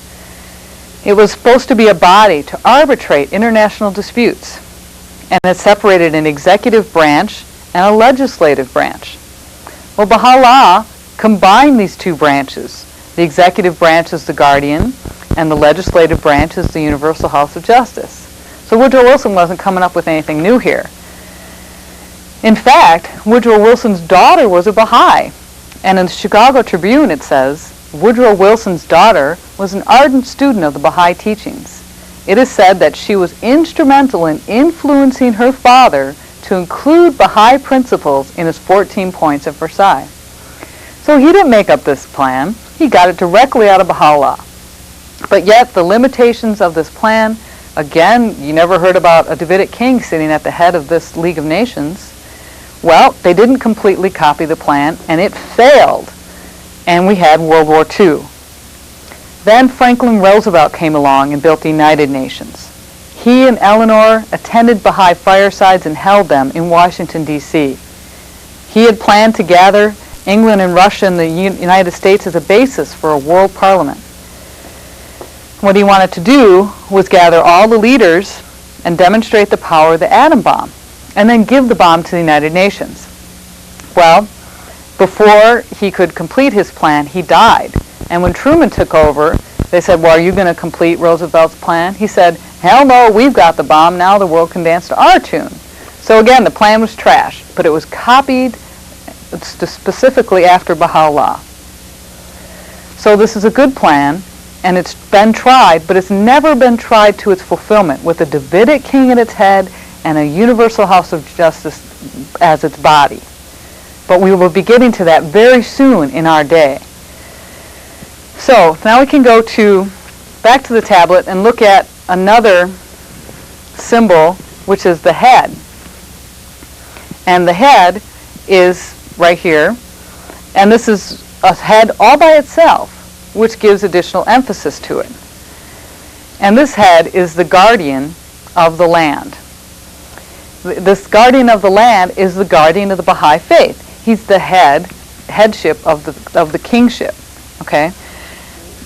It was supposed to be a body to arbitrate international disputes, and it separated an executive branch and a legislative branch. Well, Baha'u'llah combined these two branches. The executive branch is the guardian, and the legislative branch is the Universal House of Justice. So Woodrow Wilson wasn't coming up with anything new here. In fact, Woodrow Wilson's daughter was a Baha'i, and in the Chicago Tribune it says, Woodrow Wilson's daughter was an ardent student of the Baha'i teachings. It is said that she was instrumental in influencing her father to include Baha'i principles in his 14 points of Versailles. So he didn't make up this plan. He got it directly out of Baha'u'llah. But yet the limitations of this plan, again, you never heard about a Davidic king sitting at the head of this League of Nations. Well, they didn't completely copy the plan, and it failed. And we had World War II. Then Franklin Roosevelt came along and built the United Nations. He and Eleanor attended Baha'i firesides and held them in Washington, D.C. He had planned to gather England and Russia and the United States as a basis for a world parliament. What he wanted to do was gather all the leaders and demonstrate the power of the atom bomb, and then give the bomb to the United Nations. Well, before he could complete his plan, he died. And when Truman took over, they said, well, are you going to complete Roosevelt's plan? He said, hell no, we've got the bomb. Now the world can dance to our tune. So again, the plan was trash, but it was copied specifically after Baha'u'llah. So this is a good plan, and it's been tried, but it's never been tried to its fulfillment, with a Davidic king at its head and a Universal House of Justice as its body. But we will be getting to that very soon in our day. So now we can go back to the tablet and look at another symbol, which is the head. And the head is right here, and this is a head all by itself, which gives additional emphasis to it. And this head is the guardian of the land. This guardian of the land is the guardian of the Baha'i faith. He's the headship of the kingship, okay?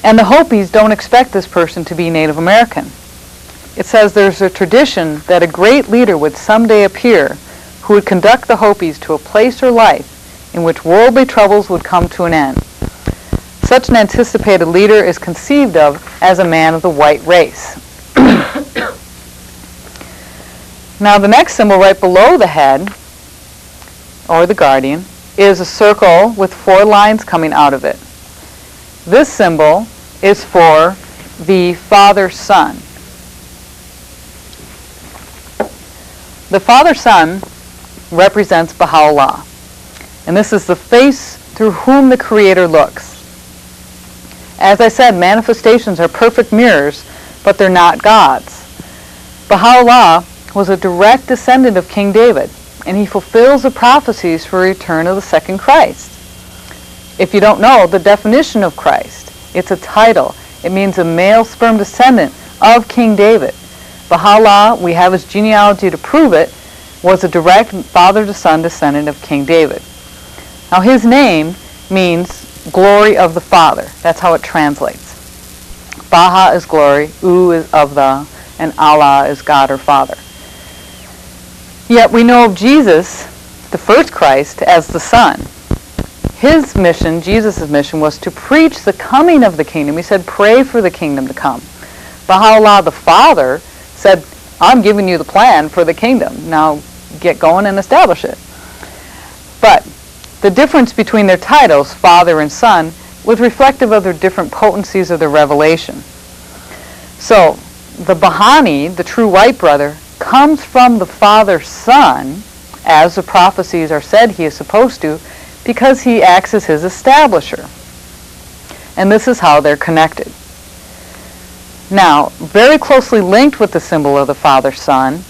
And the Hopis don't expect this person to be Native American. It says there's a tradition that a great leader would someday appear who would conduct the Hopis to a place or life in which worldly troubles would come to an end. Such an anticipated leader is conceived of as a man of the white race. Now the next symbol right below the head, or the guardian, is a circle with 4 lines coming out of it. This symbol is for the Father-Son. The Father-Son represents Baha'u'llah, and this is the face through whom the Creator looks. As I said, manifestations are perfect mirrors, but they're not God's. Baha'u'llah was a direct descendant of King David, and he fulfills the prophecies for the return of the second Christ. If you don't know the definition of Christ, it's a title. It means a male sperm descendant of King David. Baha'u'llah, we have his genealogy to prove it, was a direct father-to-son descendant of King David. Now his name means glory of the Father. That's how it translates. Baha is glory, U is of the, and Allah is God or Father. Yet we know of Jesus, the first Christ, as the Son. His mission, Jesus' mission, was to preach the coming of the kingdom. He said, pray for the kingdom to come. Baha'u'llah, the Father, said, I'm giving you the plan for the kingdom. Now get going and establish it. But the difference between their titles, Father and Son, was reflective of their different potencies of their revelation. So the Bahani, the true white brother, comes from the Father's Son, as the prophecies are said he is supposed to, because he acts as his establisher. And this is how they're connected. Now, very closely linked with the symbol of the Father's Son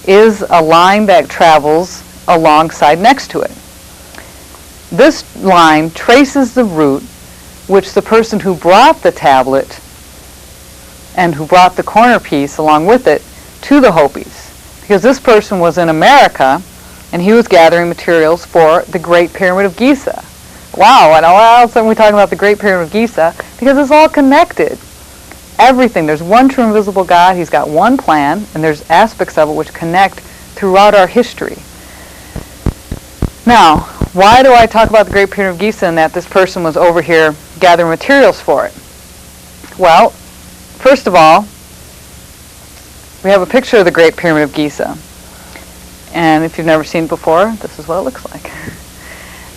is a line that travels alongside next to it. This line traces the route which the person who brought the tablet and who brought the corner piece along with it to the Hopis. Because this person was in America and he was gathering materials for the Great Pyramid of Giza. Wow, and all of a sudden we're talking about the Great Pyramid of Giza because it's all connected. Everything. There's one true invisible God. He's got one plan, and there's aspects of it which connect throughout our history. Now, why do I talk about the Great Pyramid of Giza and that this person was over here gathering materials for it? Well, first of all, we have a picture of the Great Pyramid of Giza. And if you've never seen it before, this is what it looks like.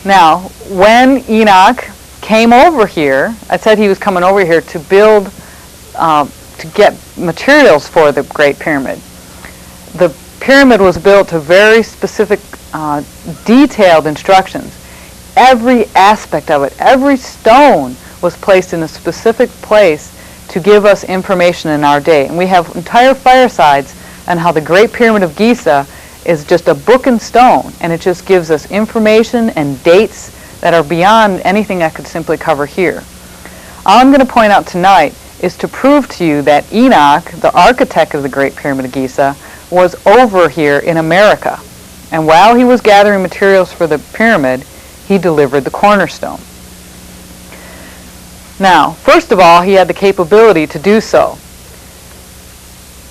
Now, when Enoch came over here, I said he was coming over here to build, to get materials for the Great Pyramid. The pyramid was built to very specific, detailed instructions. Every aspect of it, every stone was placed in a specific place to give us information in our day. And we have entire firesides on how the Great Pyramid of Giza is just a book and stone, and it just gives us information and dates that are beyond anything I could simply cover here. All I'm going to point out tonight is to prove to you that Enoch, the architect of the Great Pyramid of Giza, was over here in America. And while he was gathering materials for the pyramid, he delivered the cornerstone. Now, first of all, he had the capability to do so.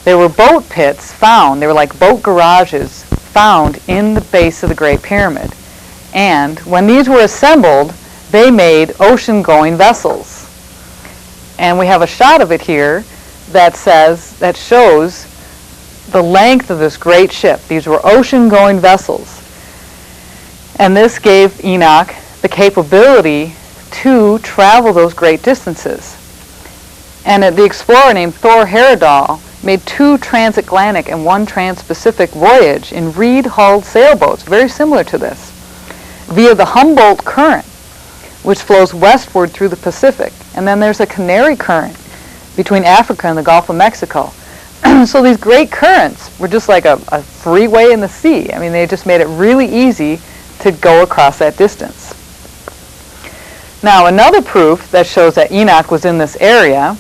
There were boat pits found, they were like boat garages found in the base of the Great Pyramid. And when these were assembled, they made ocean-going vessels. And we have a shot of it here that shows the length of this great ship. These were ocean-going vessels. And this gave Enoch the capability to travel those great distances. And the explorer named Thor Heyerdahl made 2 transatlantic and 1 trans-Pacific voyage in reed-hulled sailboats, very similar to this, via the Humboldt Current, which flows westward through the Pacific. And then there's a Canary Current between Africa and the Gulf of Mexico. So these great currents were just like a freeway in the sea. I mean, they just made it really easy to go across that distance. Now, another proof that shows that Enoch was in this area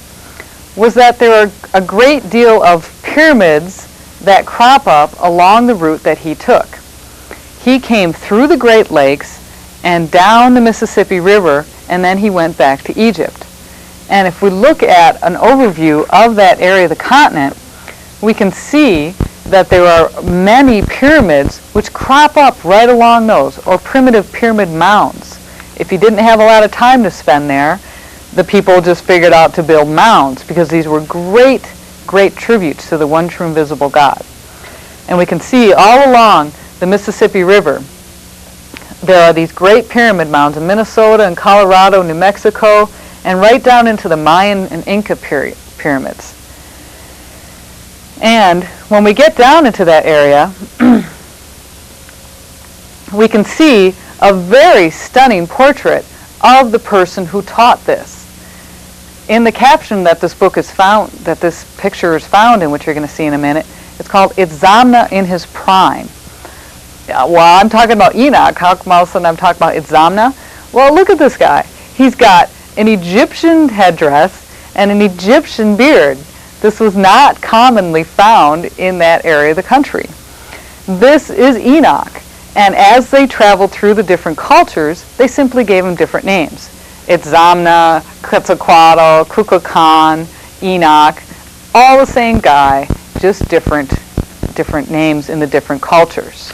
was that there are a great deal of pyramids that crop up along the route that he took. He came through the Great Lakes and down the Mississippi River, and then he went back to Egypt. And if we look at an overview of that area of the continent, we can see that there are many pyramids which crop up right along those, or primitive pyramid mounds. If you didn't have a lot of time to spend there, the people just figured out to build mounds because these were great, great tributes to the one true invisible God. And we can see all along the Mississippi River, there are these great pyramid mounds in Minnesota and Colorado, New Mexico, and right down into the Mayan and Inca pyramids. And when we get down into that area, we can see a very stunning portrait of the person who taught this. In the caption that this book is found, that this picture is found in, which you're going to see in a minute, it's called Itzamna in His Prime. While I'm talking about Enoch, how come all of a sudden I'm talking about Itzamna? Well, look at this guy. He's got an Egyptian headdress and an Egyptian beard. This was not commonly found in that area of the country. This is Enoch. And as they traveled through the different cultures, they simply gave him different names. Itzamna, Quetzalcoatl, Kukulkan, Enoch, all the same guy, just different names in the different cultures.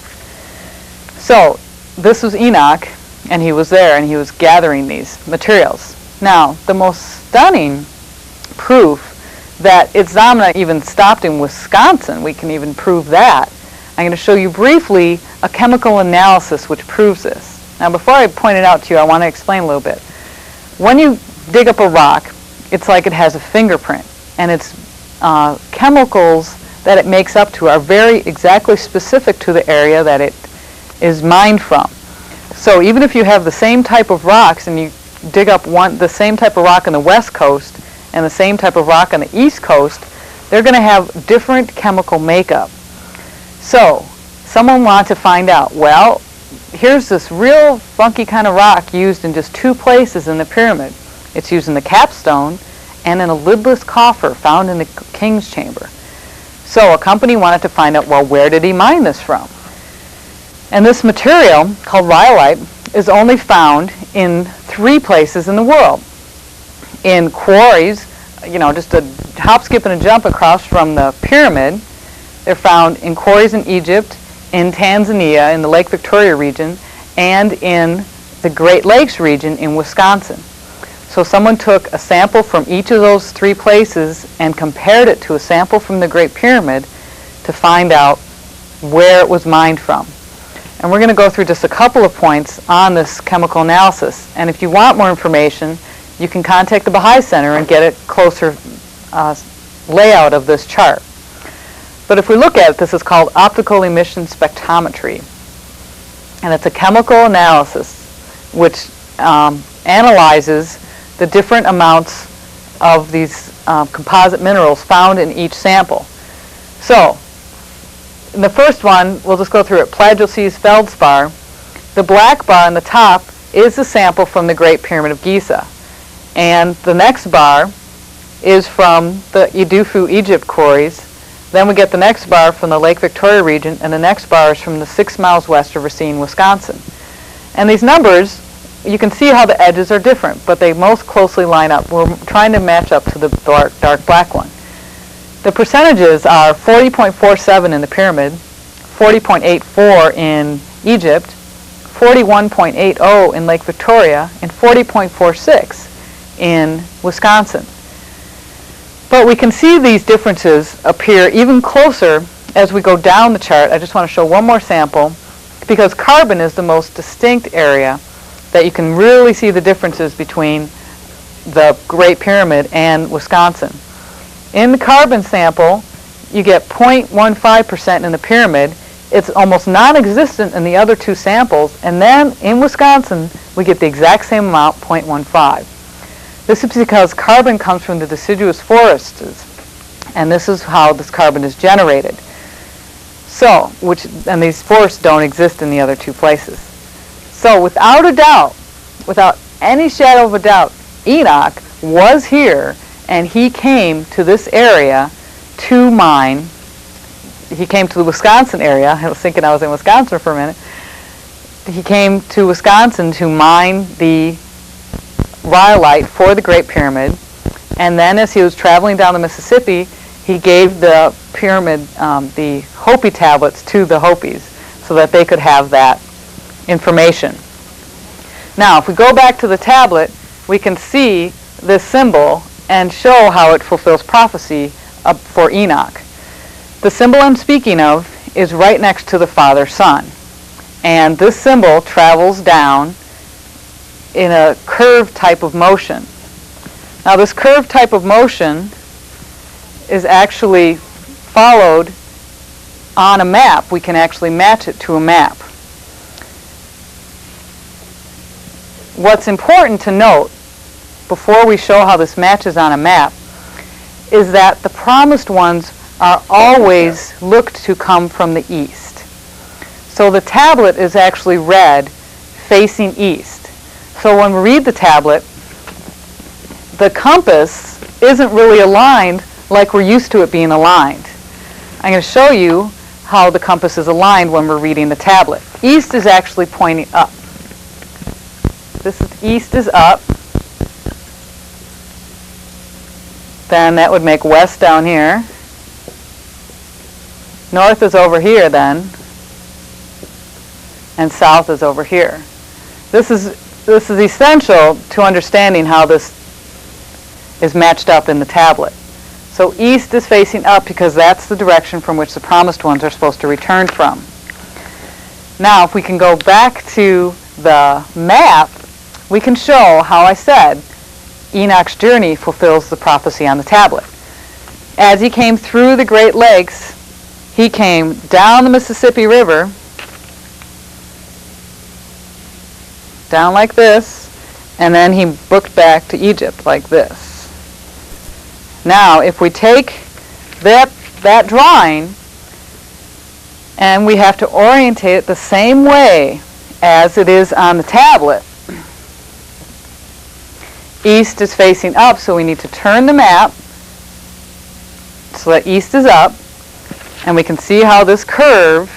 So this was Enoch, and he was there, and he was gathering these materials. Now, the most stunning proof that Itzamna even stopped in Wisconsin, we can even prove that. I'm going to show you briefly a chemical analysis which proves this. Now, before I point it out to you, I want to explain a little bit. When you dig up a rock, it's like it has a fingerprint, and its chemicals that it makes up to are very exactly specific to the area that it is mined from. So even if you have the same type of rocks and you dig up the same type of rock on the west coast and the same type of rock on the east coast, they're going to have different chemical makeup. So someone wanted to find out, well, here's this real funky kind of rock used in just 2 places in the pyramid. It's used in the capstone and in a lidless coffer found in the king's chamber. So a company wanted to find out, well, where did he mine this from? And this material, called rhyolite, is only found in 3 places in the world. In quarries, just a hop, skip, and a jump across from the pyramid. They're found in quarries in Egypt, in Tanzania, in the Lake Victoria region, and in the Great Lakes region in Wisconsin. So someone took a sample from each of those 3 places and compared it to a sample from the Great Pyramid to find out where it was mined from. And we're going to go through just a couple of points on this chemical analysis. And if you want more information, you can contact the Baha'i Center and get a closer layout of this chart. But if we look at it, this is called optical emission spectrometry. And it's a chemical analysis which analyzes the different amounts of these composite minerals found in each sample. So, in the first one, we'll just go through it, plagiocese feldspar. The black bar on the top is the sample from the Great Pyramid of Giza. And the next bar is from the Idufu, Egypt quarries. Then we get the next bar from the Lake Victoria region, and the next bar is from the 6 miles west of Racine, Wisconsin. And these numbers, you can see how the edges are different, but they most closely line up. We're trying to match up to the dark black one. The percentages are 40.47 in the pyramid, 40.84 in Egypt, 41.80 in Lake Victoria, and 40.46 in Wisconsin. But we can see these differences appear even closer as we go down the chart. I just want to show one more sample, because carbon is the most distinct area that you can really see the differences between the Great Pyramid and Wisconsin. In the carbon sample, you get 0.15% in the pyramid. It's almost non-existent in the other 2 samples. And then in Wisconsin, we get the exact same amount, 0.15. This is because carbon comes from the deciduous forests. And this is how this carbon is generated. So, and these forests don't exist in the other 2 places. So without a doubt, without any shadow of a doubt, Enoch was here, and he came to this area to mine. He came to the Wisconsin area. I was thinking I was in Wisconsin for a minute. He came to Wisconsin to mine the rhyolite for the Great Pyramid. And then as he was traveling down the Mississippi, he gave the pyramid, the HOPI tablets to the Hopis so that they could have that information. Now, if we go back to the tablet, we can see this symbol and show how it fulfills prophecy for Enoch. The symbol I'm speaking of is right next to the Father Son. And this symbol travels down in a curved type of motion. Now, this curved type of motion is actually followed on a map. We can actually match it to a map. What's important to note before we show how this matches on a map is that the promised ones are always looked to come from the east. So the tablet is actually read facing east. So when we read the tablet, the compass isn't really aligned like we're used to it being aligned. I'm going to show you how the compass is aligned when we're reading the tablet. East is actually pointing up. East is up. Then that would make west down here. North is over here then. And south is over here. This is essential to understanding how this is matched up in the tablet. So east is facing up because that's the direction from which the promised ones are supposed to return from. Now, if we can go back to the map, we can show how I said Enoch's journey fulfills the prophecy on the tablet. As he came through the Great Lakes, he came down the Mississippi River, down like this, and then he booked back to Egypt like this. Now, if we take that drawing and we have to orientate it the same way as it is on the tablet, east is facing up, so we need to turn the map so that east is up, and we can see how this curve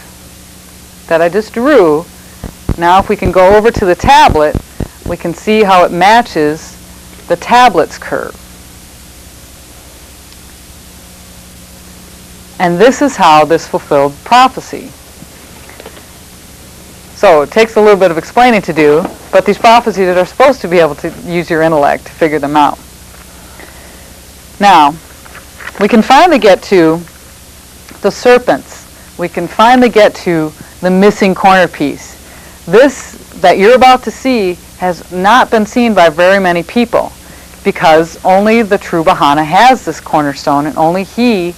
that I just drew, now if we can go over to the tablet, we can see how it matches the tablet's curve. And this is how this fulfilled prophecy. So it takes a little bit of explaining to do, but these prophecies are supposed to be able to use your intellect to figure them out. Now, we can finally get to the serpents. We can finally get to the missing corner piece. This that you're about to see has not been seen by very many people, because only the true Bahana has this cornerstone, and only he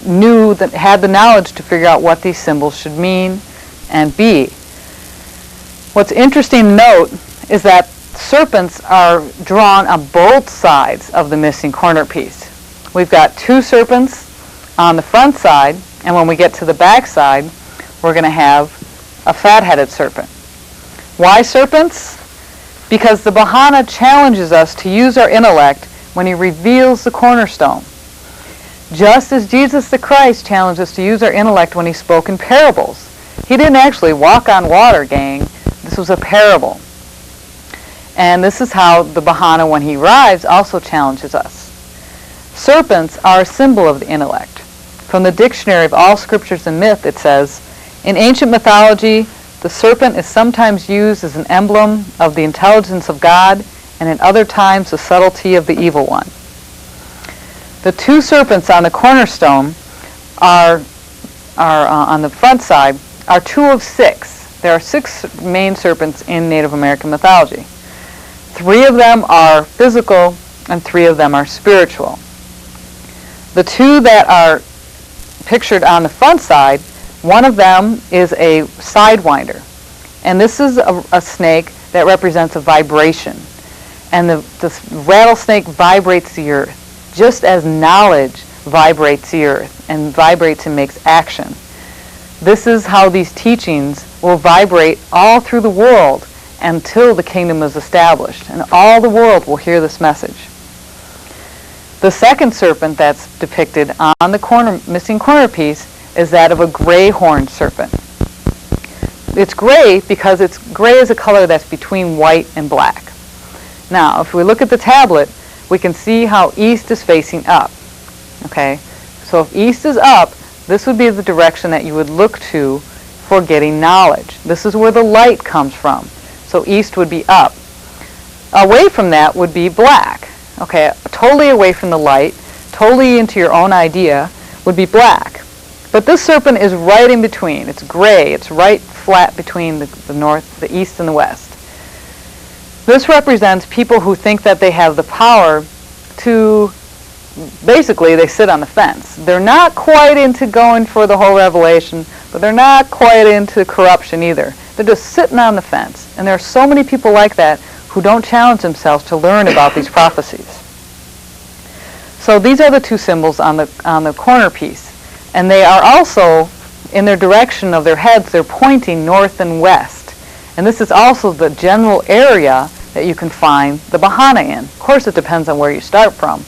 knew that had the knowledge to figure out what these symbols should mean and be. What's interesting to note is that serpents are drawn on both sides of the missing corner piece. We've got two serpents on the front side, and when we get to the back side, we're going to have a fat-headed serpent. Why serpents? Because the Bahana challenges us to use our intellect when he reveals the cornerstone. Just as Jesus the Christ challenged us to use our intellect when he spoke in parables. He didn't actually walk on water, gang. This was a parable. And this is how the Bahana, when he arrives, also challenges us. Serpents are a symbol of the intellect. From the Dictionary of All Scriptures and Myth, it says, in ancient mythology, the serpent is sometimes used as an emblem of the intelligence of God, and in other times the subtlety of the evil one. The two serpents on the cornerstone are on the front side are 2 of 6. There are 6 main serpents in Native American mythology. 3 of them are physical and 3 of them are spiritual. The 2 that are pictured on the front side, one of them is a sidewinder. And this is a snake that represents a vibration. And the rattlesnake vibrates the earth, just as knowledge vibrates the earth and vibrates and makes action. This is how these teachings will vibrate all through the world until the kingdom is established, and all the world will hear this message. The second serpent that's depicted on the missing corner piece is that of a gray horned serpent. It's gray because gray is a color that's between white and black. Now, if we look at the tablet, we can see how east is facing up. Okay, so if east is up, this would be the direction that you would look to for getting knowledge. This is where the light comes from. So east would be up. Away from that would be black. Okay, totally away from the light, totally into your own idea, would be black. But this serpent is right in between. It's gray. It's right flat between the north, the east, and the west. This represents people who think that they have the power to, basically, they sit on the fence. They're not quite into going for the whole revelation, but they're not quite into corruption either. They're just sitting on the fence. And there are so many people like that who don't challenge themselves to learn about these prophecies. So these are the 2 symbols on the corner piece. And they are also, in their direction of their heads, they're pointing north and west. And this is also the general area that you can find the Bahana in. Of course, it depends on where you start from.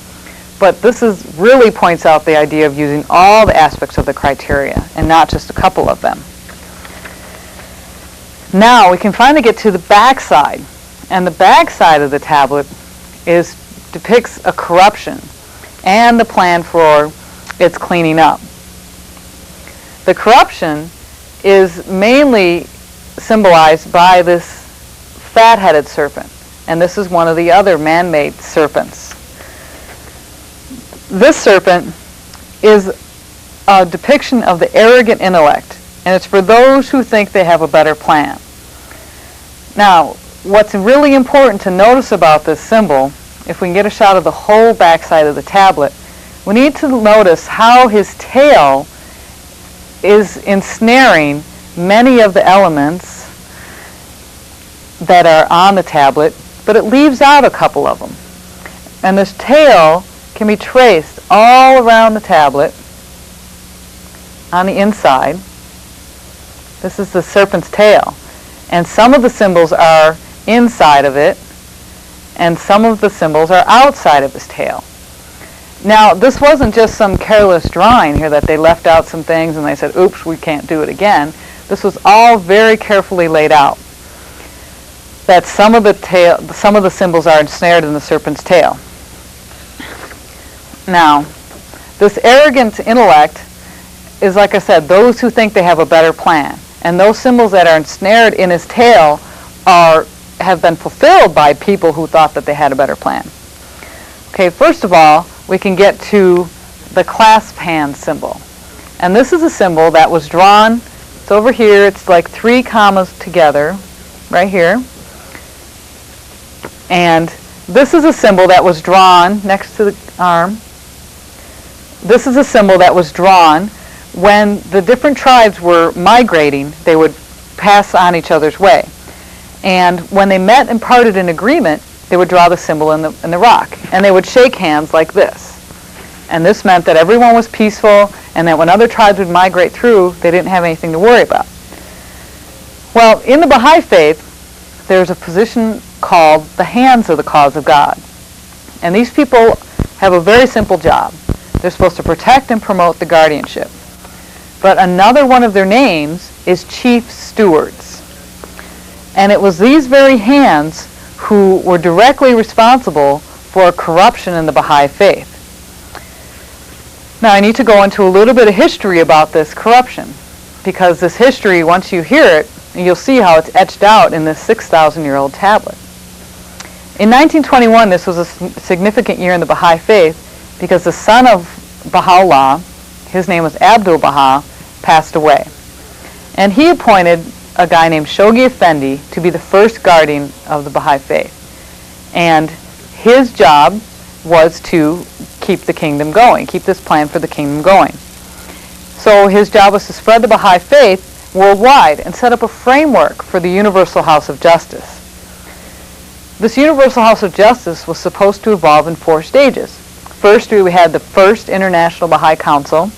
But this really points out the idea of using all the aspects of the criteria and not just a couple of them. Now we can finally get to the back side. And the back side of the tablet depicts a corruption and the plan for its cleaning up. The corruption is mainly symbolized by this fat-headed serpent. And this is one of the other man-made serpents. This serpent is a depiction of the arrogant intellect, and it's for those who think they have a better plan. Now, what's really important to notice about this symbol, if we can get a shot of the whole backside of the tablet, we need to notice how his tail is ensnaring many of the elements that are on the tablet, but it leaves out a couple of them. And this tail can be traced all around the tablet on the inside. This is the serpent's tail. And some of the symbols are inside of it, and some of the symbols are outside of his tail. Now, this wasn't just some careless drawing here that they left out some things and they said, oops, we can't do it again. This was all very carefully laid out. That some of the symbols are ensnared in the serpent's tail. Now, this arrogant intellect is, like I said, those who think they have a better plan. And those symbols that are ensnared in his tail have been fulfilled by people who thought that they had a better plan. Okay, first of all, we can get to the clasp hand symbol. And this is a symbol that was drawn, it's over here, it's like 3 commas together, right here. And this is a symbol that was drawn next to the arm. This is a symbol that was drawn when the different tribes were migrating. They would pass on each other's way. And when they met and parted in agreement, they would draw the symbol in the rock. And they would shake hands like this. And this meant that everyone was peaceful and that when other tribes would migrate through, they didn't have anything to worry about. Well, in the Baha'i faith, there's a position called the hands of the cause of God. And these people have a very simple job. They're supposed to protect and promote the guardianship. But another one of their names is chief stewards. And it was these very hands who were directly responsible for corruption in the Baha'i faith. Now I need to go into a little bit of history about this corruption, because this history, once you hear it, you'll see how it's etched out in this 6,000-year-old tablet. In 1921, this was a significant year in the Baha'i faith because the son of Baha'u'llah, his name was Abdul Baha, passed away. And he appointed a guy named Shoghi Effendi to be the first guardian of the Baha'i faith. And his job was to keep the kingdom going, keep this plan for the kingdom going. So his job was to spread the Baha'i faith worldwide and set up a framework for the Universal House of Justice. This Universal House of Justice was supposed to evolve in 4 stages. First, we had the First International Baha'i Council.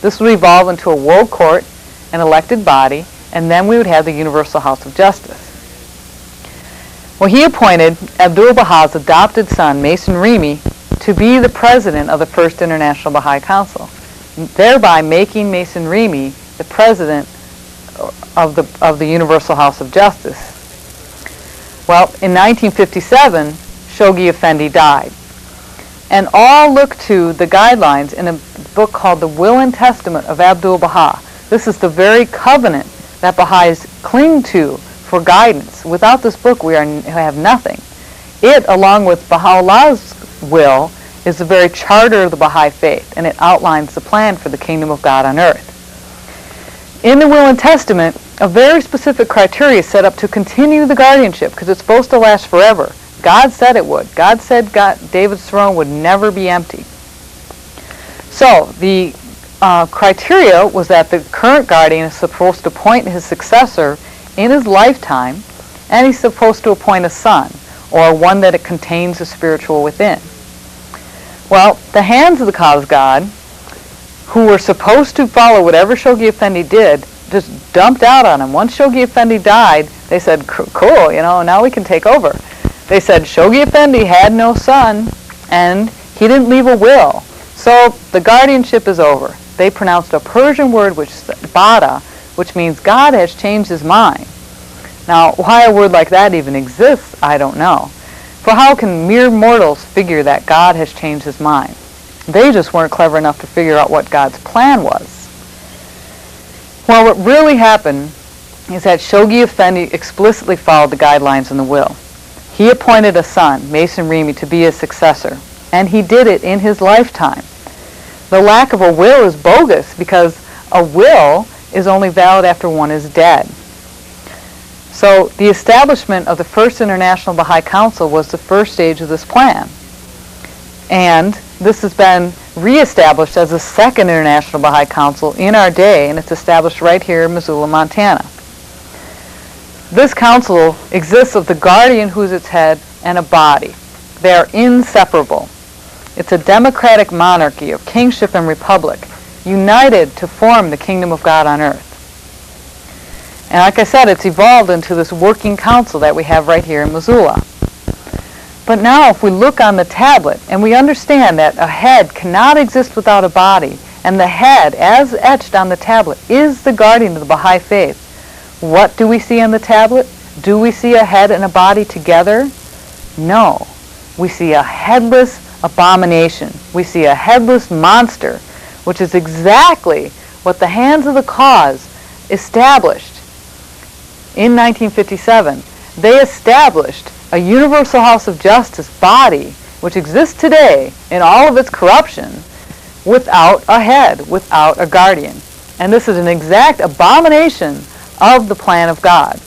This would evolve into a world court, an elected body, and then we would have the Universal House of Justice. Well, he appointed Abdul Baha's adopted son, Mason Rimi, to be the president of the First International Baha'i Council, thereby making Mason Rimi the president of the Universal House of Justice. Well, in 1957, Shoghi Effendi died. And all look to the guidelines in a book called The Will and Testament of Abdul Baha. This is the very covenant that Baha'is cling to for guidance. Without this book, we have nothing. It, along with Baha'u'llah's will, is the very charter of the Baha'i faith, and it outlines the plan for the kingdom of God on earth. In the Will and Testament, a very specific criteria is set up to continue the guardianship, because it's supposed to last forever. God said it would. God said David's throne would never be empty. So the criteria was that the current guardian is supposed to appoint his successor in his lifetime, and he's supposed to appoint a son, or one that it contains the spiritual within. Well, the hands of the cause of God, who were supposed to follow whatever Shoghi Effendi did, just dumped out on him. Once Shoghi Effendi died, they said, cool, now we can take over. They said Shoghi Effendi had no son, and he didn't leave a will. So the guardianship is over. They pronounced a Persian word, which is bada, which means God has changed his mind. Now, why a word like that even exists, I don't know. For how can mere mortals figure that God has changed his mind? They just weren't clever enough to figure out what God's plan was. Well, what really happened is that Shoghi Effendi explicitly followed the guidelines in the will. He appointed a son, Mason Rimi, to be his successor, and he did it in his lifetime. The lack of a will is bogus because a will is only valid after one is dead. So the establishment of the First International Baha'i Council was the first stage of this plan. And this has been reestablished as the Second International Baha'i Council in our day, and it's established right here in Missoula, Montana. This council exists of the guardian who's its head and a body. They are inseparable. It's a democratic monarchy of kingship and republic, united to form the kingdom of God on earth. And like I said, it's evolved into this working council that we have right here in Missoula. But now if we look on the tablet and we understand that a head cannot exist without a body, and the head, as etched on the tablet, is the guardian of the Baha'i faith, What do we see on the tablet? Do we see a head and a body together? No. We see a headless abomination. We see a headless monster, which is exactly what the hands of the cause established in 1957. They established a universal house of justice body, which exists today in all of its corruption, without a head, without a guardian. And this is an exact abomination of the plan of God.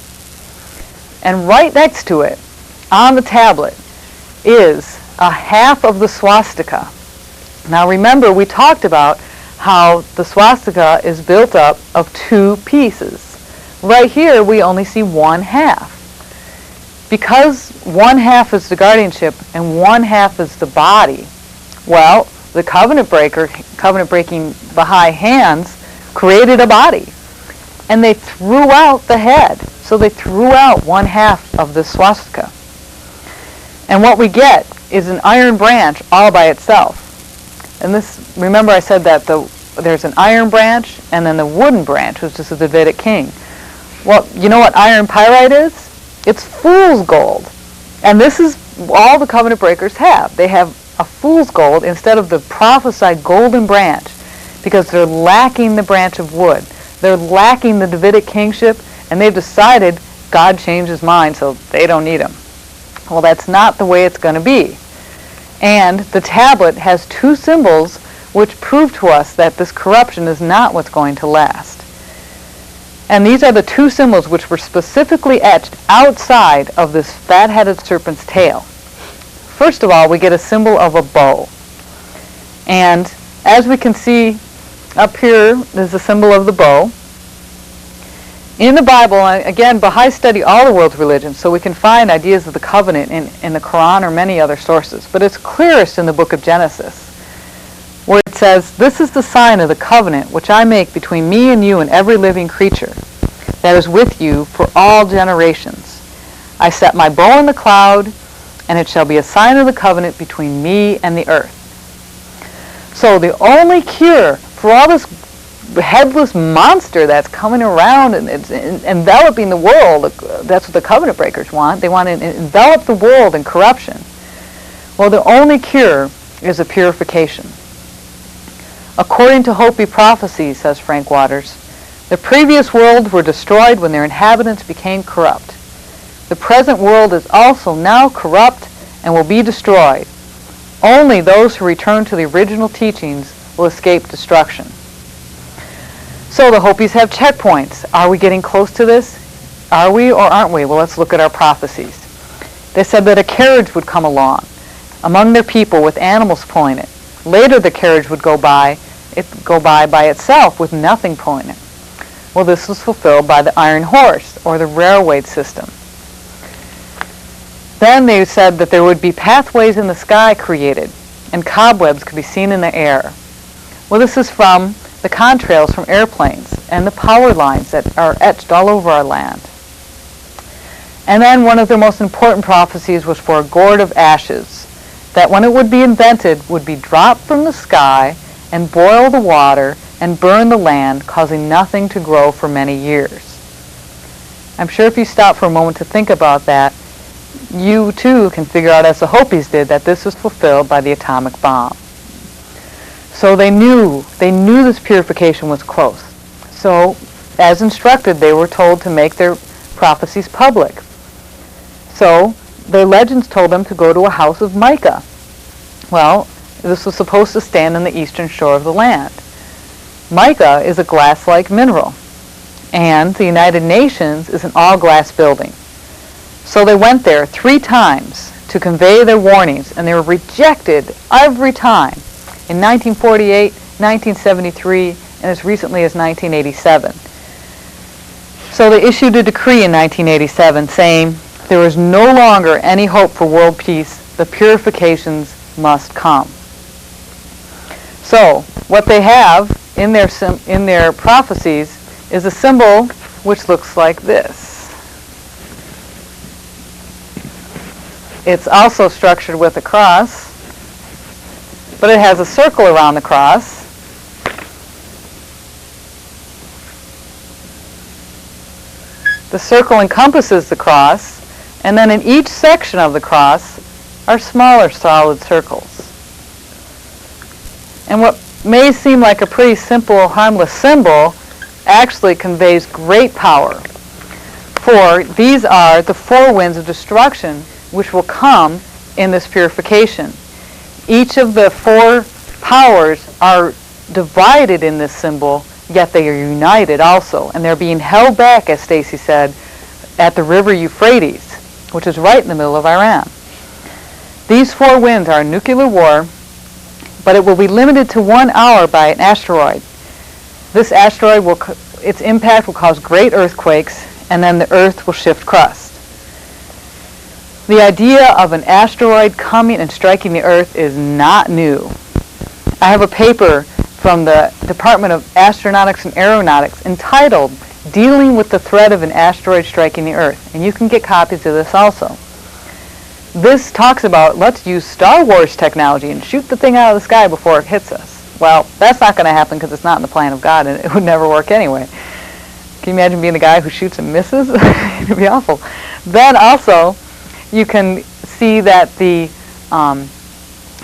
And right next to it, on the tablet, is a half of the swastika. Now remember, we talked about how the swastika is built up of two pieces. Right here, we only see one half. Because one half is the guardianship and one half is the body, well, the covenant-breaking Baha'i hands created a body. And they threw out the head. So they threw out one half of the swastika. And what we get is an iron branch all by itself. And this, remember I said that there's an iron branch and then the wooden branch, which is the Davidic king. Well, you know what iron pyrite is? It's fool's gold. And this is all the covenant breakers have. They have a fool's gold instead of the prophesied golden branch, because they're lacking the branch of wood. They're lacking the Davidic kingship, and they've decided God changed his mind, so they don't need him. Well, that's not the way it's going to be. And the tablet has two symbols which prove to us that this corruption is not what's going to last. And these are the two symbols which were specifically etched outside of this fat-headed serpent's tail. First of all, we get a symbol of a bow. And as we can see up here, there's a symbol of the bow. In the Bible, again, Baha'i study all the world's religions, so we can find ideas of the covenant in the Quran or many other sources. But it's clearest in the book of Genesis, where it says, "This is the sign of the covenant which I make between me and you and every living creature that is with you for all generations. I set my bow in the cloud, and it shall be a sign of the covenant between me and the earth." So the only cure for all this headless monster that's coming around and it's enveloping the world, that's what the covenant breakers want. They want to envelop the world in corruption. Well, the only cure is a purification. According to HOPI prophecy, says Frank Waters, the previous worlds were destroyed when their inhabitants became corrupt. The present world is also now corrupt and will be destroyed. Only those who return to the original teachings will escape destruction. So the Hopis have checkpoints. Are we getting close to this? Are we or aren't we? Well, let's look at our prophecies. They said that a carriage would come along among their people with animals pulling it. Later the carriage would go by itself with nothing pulling it. Well, this was fulfilled by the iron horse, or the railway system. Then they said that there would be pathways in the sky created, and cobwebs could be seen in the air. Well, this is from the contrails from airplanes and the power lines that are etched all over our land. And then one of their most important prophecies was for a gourd of ashes, that when it would be invented would be dropped from the sky and boil the water and burn the land, causing nothing to grow for many years. I'm sure if you stop for a moment to think about that, you too can figure out, as the Hopis did, that this was fulfilled by the atomic bomb. So they knew this purification was close. So, as instructed, they were told to make their prophecies public. So, their legends told them to go to a house of mica. Well, this was supposed to stand on the eastern shore of the land. Mica is a glass-like mineral, and the United Nations is an all-glass building. So they went there 3 times to convey their warnings, and they were rejected every time. In 1948, 1973, and as recently as 1987. So they issued a decree in 1987 saying there is no longer any hope for world peace. The purifications must come. So what they have in their prophecies is a symbol which looks like this. It's also structured with a cross, but it has a circle around the cross. The circle encompasses the cross, and then in each section of the cross are smaller solid circles. And what may seem like a pretty simple, harmless symbol actually conveys great power. For these are the four winds of destruction which will come in this purification. Each of the four powers are divided in this symbol, yet they are united also, and they're being held back, as Stacy said, at the river Euphrates, which is right in the middle of Iran. These four winds are a nuclear war, but it will be limited to 1 hour by an asteroid. This asteroid, its impact will cause great earthquakes, and then the earth will shift crust. The idea of an asteroid coming and striking the earth is not new. I have a paper from the Department of Astronautics and Aeronautics entitled Dealing with the Threat of an Asteroid Striking the Earth, and you can get copies of this also. This talks about, let's use Star Wars technology and shoot the thing out of the sky before it hits us. Well, that's not going to happen because it's not in the plan of God, and it would never work anyway. Can you imagine being the guy who shoots and misses? It would be awful. Then also, you can see that the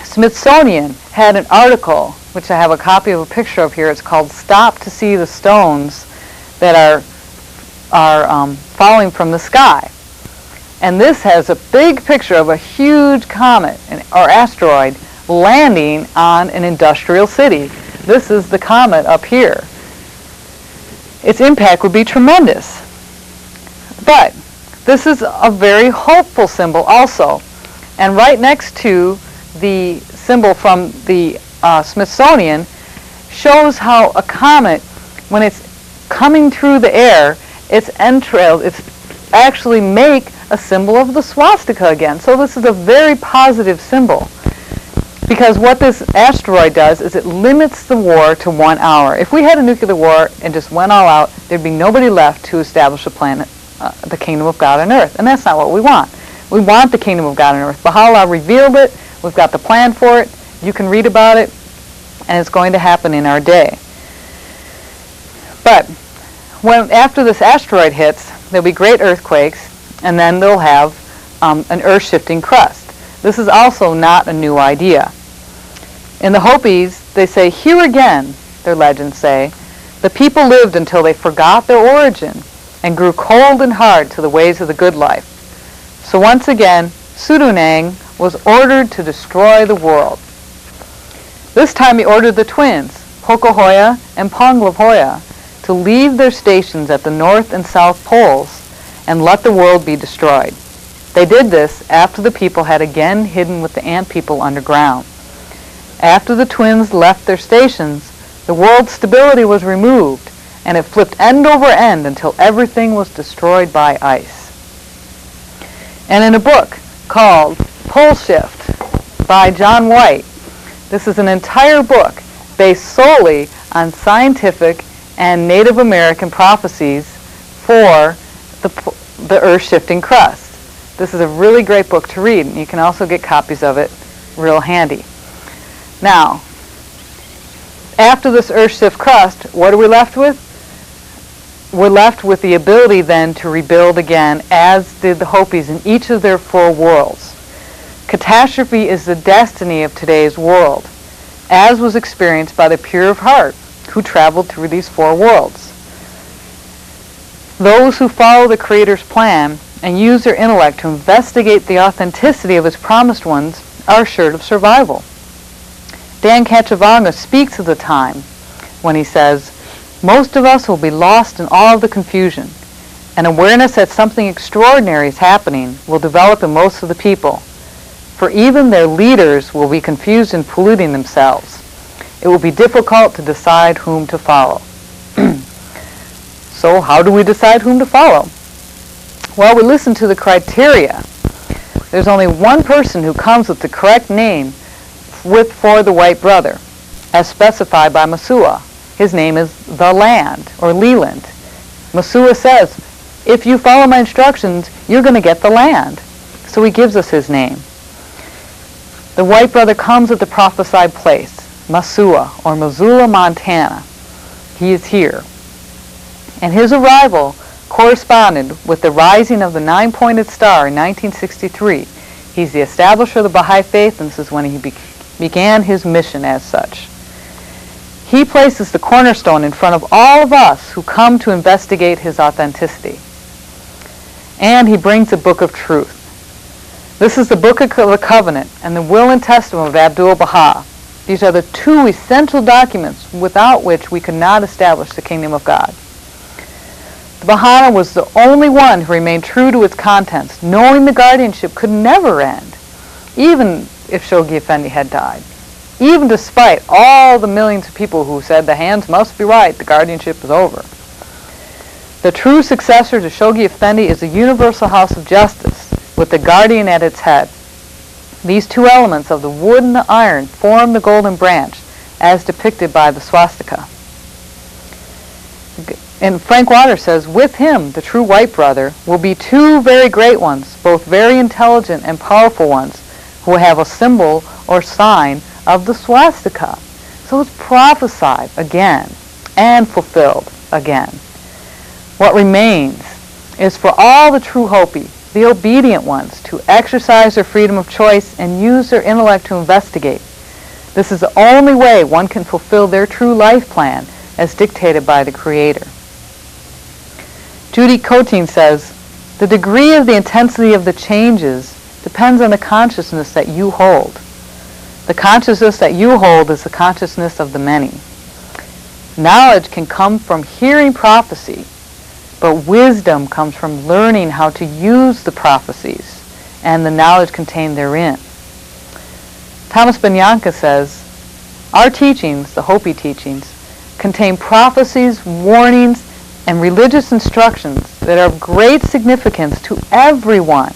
Smithsonian had an article, which I have a copy of a picture of here. It's called "Stop to See the Stones That Are Falling from the Sky." And this has a big picture of a huge comet or asteroid landing on an industrial city. This is the comet up here. Its impact would be tremendous. But this is a very hopeful symbol also. And right next to the symbol from the Smithsonian shows how a comet, when it's coming through the air, its entrails, it's actually make a symbol of the swastika again. So this is a very positive symbol. Because what this asteroid does is it limits the war to 1 hour. If we had a nuclear war and just went all out, there'd be nobody left to establish a planet, the kingdom of God on earth. And that's not what we want. We want the kingdom of God on earth. Baha'u'llah revealed it. We've got the plan for it. You can read about it. And it's going to happen in our day. But after this asteroid hits, there'll be great earthquakes, and then they'll have an earth-shifting crust. This is also not a new idea. In the Hopis, they say, here again, their legends say, the people lived until they forgot their origin and grew cold and hard to the ways of the good life. So once again, Sudunang was ordered to destroy the world. This time he ordered the twins, Pocohoya and Ponglapoya, to leave their stations at the North and South Poles and let the world be destroyed. They did this after the people had again hidden with the ant people underground. After the twins left their stations, the world's stability was removed, and it flipped end over end until everything was destroyed by ice. And in a book called Pole Shift by John White, this is an entire book based solely on scientific and Native American prophecies for the earth-shifting crust. This is a really great book to read, and you can also get copies of it real handy. Now, after this earth-shift crust, what are we left with? We're left with the ability then to rebuild again, as did the Hopis in each of their four worlds. Catastrophe is the destiny of today's world, as was experienced by the pure of heart, who traveled through these four worlds. Those who follow the Creator's plan and use their intellect to investigate the authenticity of His promised ones are assured of survival. Dan Cachavanga speaks of the time when he says, most of us will be lost in all of the confusion. An awareness that something extraordinary is happening will develop in most of the people, for even their leaders will be confused and polluting themselves. It will be difficult to decide whom to follow. So how do we decide whom to follow? Well, we listen to the criteria. There's only one person who comes with the correct name for the white brother, as specified by Masua. His name is the Land, or Leland. Masua says, if you follow my instructions, you're going to get the land. So he gives us his name. The white brother comes at the prophesied place, Masua, or Missoula, Montana. He is here. And his arrival corresponded with the rising of the nine-pointed star in 1963. He's the establisher of the Baha'i Faith, and this is when he began his mission as such. He places the cornerstone in front of all of us who come to investigate his authenticity. And he brings the Book of Truth. This is the Book of the Covenant and the Will and Testament of Abdul-Baha. These are the two essential documents without which we could not establish the kingdom of God. The Bahana was the only one who remained true to its contents, knowing the guardianship could never end, even if Shoghi Effendi had died. Even despite all the millions of people who said the hands must be right, the guardianship is over. The true successor to Shoghi Effendi is a universal house of justice, with the guardian at its head. These two elements of the wood and the iron form the golden branch, as depicted by the swastika. And Frank Waters says, with him, the true white brother, will be two very great ones, both very intelligent and powerful ones, who will have a symbol or sign of the swastika. So it's prophesied again and fulfilled again. What remains is for all the true Hopi, the obedient ones, to exercise their freedom of choice and use their intellect to investigate. This is the only way one can fulfill their true life plan as dictated by the Creator. Judy Coteen says, the degree of the intensity of the changes depends on the consciousness that you hold. The consciousness that you hold is the consciousness of the many. Knowledge can come from hearing prophecy, but wisdom comes from learning how to use the prophecies and the knowledge contained therein. Thomas Banyanka says, our teachings, the Hopi teachings, contain prophecies, warnings, and religious instructions that are of great significance to everyone.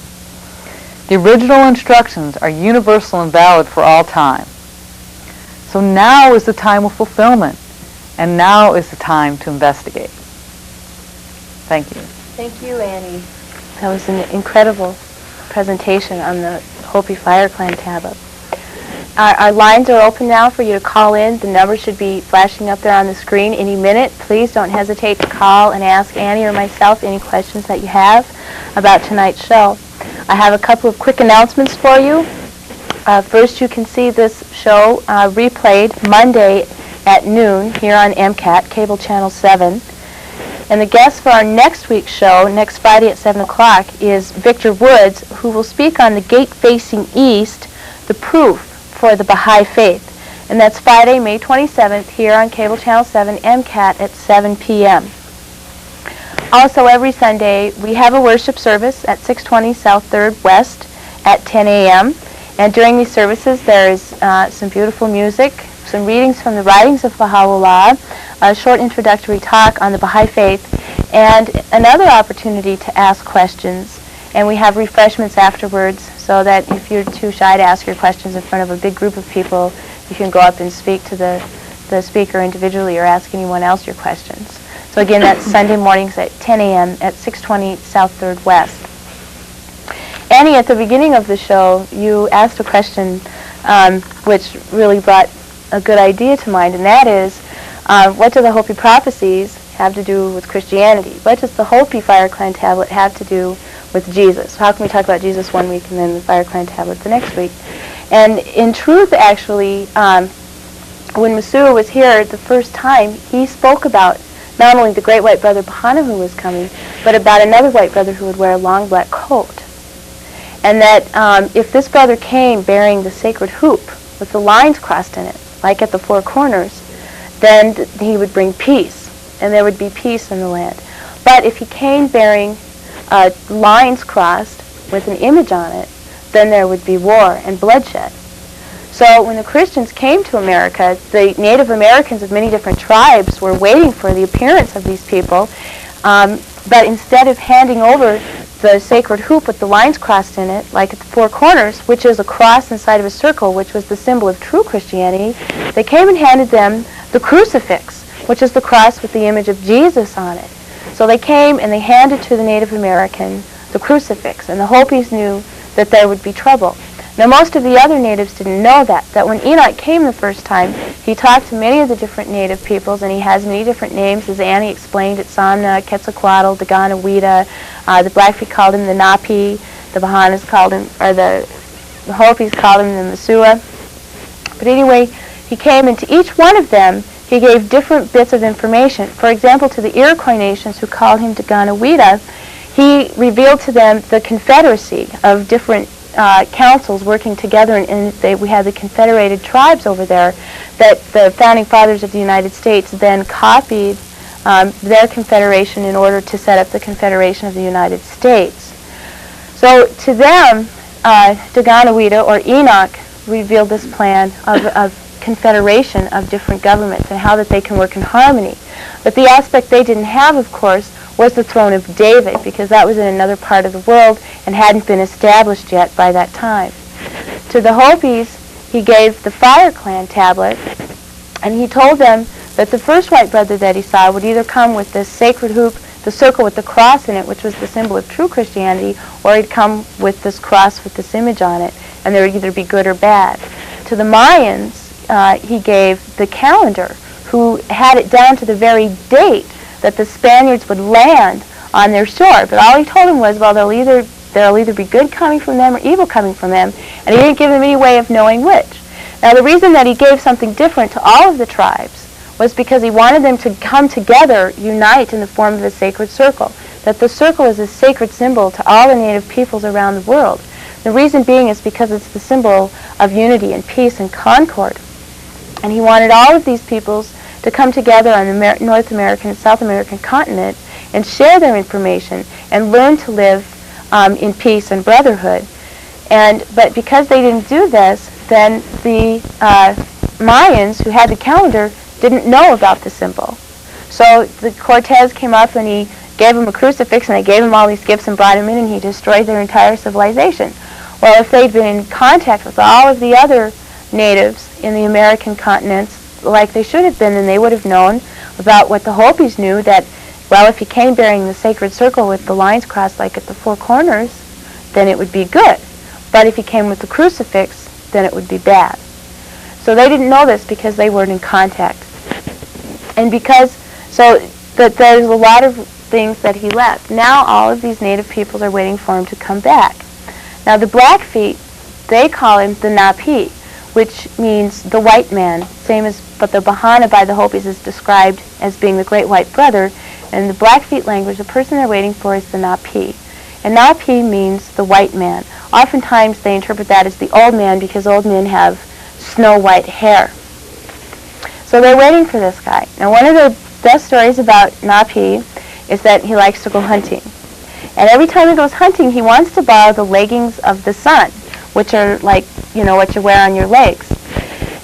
The original instructions are universal and valid for all time. So now is the time of fulfillment, and now is the time to investigate. Thank you. Thank you, Annie. That was an incredible presentation on the Hopi Fire Clan tablet. Our lines are open now for you to call in. The number should be flashing up there on the screen any minute. Please don't hesitate to call and ask Annie or myself any questions that you have about tonight's show. I have a couple of quick announcements for you. First, you can see this show replayed Monday at noon here on MCAT, Cable Channel 7. And the guest for our next week's show, next Friday at 7 o'clock, is Victor Woods, who will speak on the gate facing east, the proof for the Baha'i Faith. And that's Friday, May 27th, here on Cable Channel 7, MCAT at 7 p.m. Also, every Sunday, we have a worship service at 620 South 3rd West at 10 a.m. And during these services, there is some beautiful music, some readings from the writings of Baha'u'llah, a short introductory talk on the Baha'i Faith, and another opportunity to ask questions. And we have refreshments afterwards, so that if you're too shy to ask your questions in front of a big group of people, you can go up and speak to the speaker individually or ask anyone else your questions. So again, that's Sunday mornings at 10 a.m. at 620 South 3rd West. Annie, at the beginning of the show, you asked a question which really brought a good idea to mind, and that is, what do the Hopi prophecies have to do with Christianity? What does the Hopi Fire Clan tablet have to do with Jesus? How can we talk about Jesus one week and then the Fire Clan tablet the next week? And in truth, actually, when Masua was here the first time, he spoke about not only the great white brother Bahana who was coming, but about another white brother who would wear a long black coat. And that if this brother came bearing the sacred hoop with the lines crossed in it, like at the four corners, then he would bring peace, and there would be peace in the land. But if he came bearing lines crossed with an image on it, then there would be war and bloodshed. So when the Christians came to America, the Native Americans of many different tribes were waiting for the appearance of these people, but instead of handing over the sacred hoop with the lines crossed in it, like at the four corners, which is a cross inside of a circle, which was the symbol of true Christianity, they came and handed them the crucifix, which is the cross with the image of Jesus on it. So they came and they handed to the Native American the crucifix, and the Hopis knew that there would be trouble. Now, most of the other natives didn't know that when Enoch came the first time, he talked to many of the different native peoples, and he has many different names, as Annie explained, at Samna, Quetzalcoatl, Daganawida. The Blackfeet called him the Napi, the Bahanas called him, or the Hopis called him the Masua. But anyway, he came, and to each one of them, he gave different bits of information. For example, to the Iroquois nations, who called him Daganawida, he revealed to them the confederacy of different councils working together, and we had the confederated tribes over there that the founding fathers of the United States then copied their confederation in order to set up the Confederation of the United States. So to them, Daganawida, or Enoch, revealed this plan of confederation of different governments and how that they can work in harmony. But the aspect they didn't have, of course, was the throne of David, because that was in another part of the world and hadn't been established yet by that time. To the Hopis, he gave the Fire Clan tablet, and he told them that the first white brother that he saw would either come with this sacred hoop, the circle with the cross in it, which was the symbol of true Christianity, or he'd come with this cross with this image on it, and there would either be good or bad. To the Mayans, he gave the calendar, who had it down to the very date that the Spaniards would land on their shore. But all he told them was, well, there'll either be good coming from them or evil coming from them, and he didn't give them any way of knowing which. Now, the reason that he gave something different to all of the tribes was because he wanted them to come together, unite in the form of a sacred circle, that the circle is a sacred symbol to all the native peoples around the world. The reason being is because it's the symbol of unity and peace and concord. And he wanted all of these peoples to come together on the North American and South American continent and share their information and learn to live in peace and brotherhood. But because they didn't do this, then the Mayans, who had the calendar, didn't know about the symbol. So the Cortez came up and he gave them a crucifix, and they gave him all these gifts and brought him in, and he destroyed their entire civilization. Well, if they'd been in contact with all of the other natives in the American continents like they should have been, then they would have known about what the Hopis knew, that, well, if he came bearing the sacred circle with the lines crossed like at the four corners, then it would be good. But if he came with the crucifix, then it would be bad. So they didn't know this because they weren't in contact. And that there's a lot of things that he left. Now all of these native peoples are waiting for him to come back. Now the Blackfeet, they call him the Napi, which means the white man, but the Bahana by the Hopis is described as being the great white brother. And in the Blackfeet language, the person they're waiting for is the Napi. And Napi means the white man. Oftentimes they interpret that as the old man, because old men have snow white hair. So they're waiting for this guy. Now, one of the best stories about Napi is that he likes to go hunting. And every time he goes hunting, he wants to borrow the leggings of the sun, which are like, what you wear on your legs.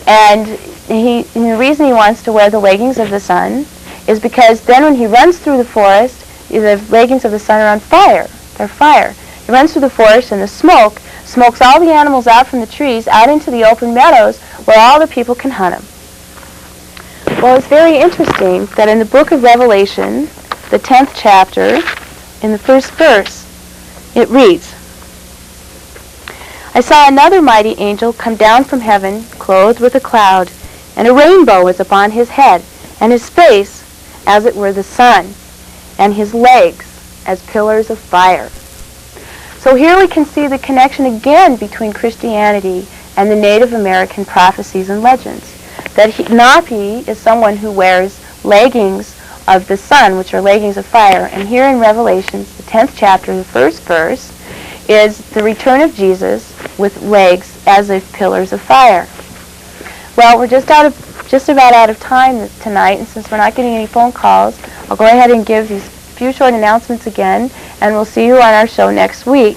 And the reason he wants to wear the leggings of the sun is because then when he runs through the forest, the leggings of the sun are on fire. They're fire. He runs through the forest, and the smoke smokes all the animals out from the trees out into the open meadows where all the people can hunt them. Well, it's very interesting that in the book of Revelation, the 10th chapter, in the first verse, it reads, I saw another mighty angel come down from heaven, clothed with a cloud, and a rainbow was upon his head, and his face as it were the sun, and his legs as pillars of fire. So here we can see the connection again between Christianity and the Native American prophecies and legends. That Napi is someone who wears leggings of the sun, which are leggings of fire. And here in Revelation, the 10th chapter, the first verse, is the return of Jesus with legs as if pillars of fire. Well, we're just about out of time tonight, and since we're not getting any phone calls, I'll go ahead and give these few short announcements again, and we'll see you on our show next week,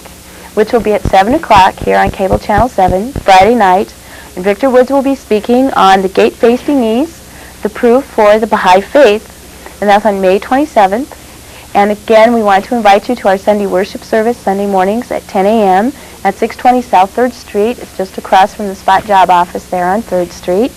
which will be at 7 o'clock here on Cable Channel 7, Friday night. And Victor Woods will be speaking on the gate-facing ease, the proof for the Baha'i faith, and that's on May 27th. And again, we want to invite you to our Sunday worship service, Sunday mornings at 10 a.m. at 620 South 3rd Street. It's just across from the Spot Job office there on 3rd Street,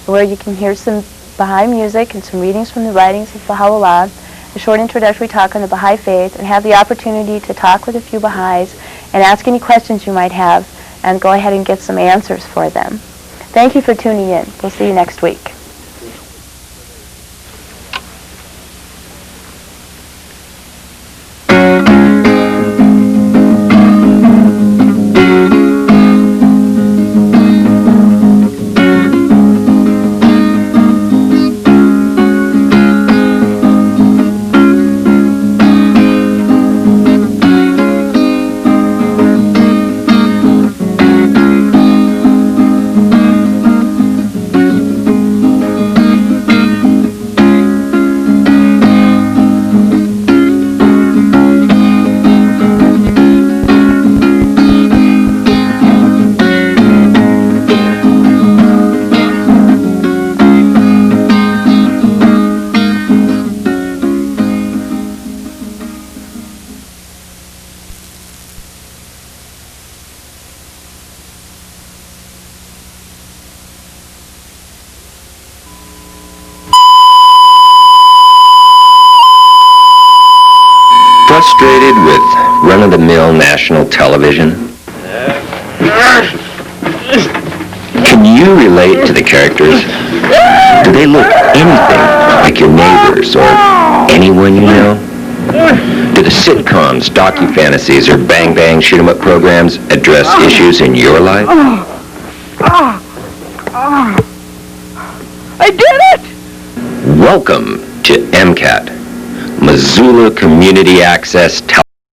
where you can hear some Baha'i music and some readings from the writings of Baha'u'llah, a short introductory talk on the Baha'i faith, and have the opportunity to talk with a few Baha'is and ask any questions you might have and go ahead and get some answers for them. Thank you for tuning in. We'll see you next week. Frustrated with run-of-the-mill national television? Can you relate to the characters? Do they look anything like your neighbors or anyone you know? Do the sitcoms, docu-fantasies, or bang-bang shoot-'em-up programs address issues in your life? I did it! Welcome to MCAT, Missoula Community Access Television.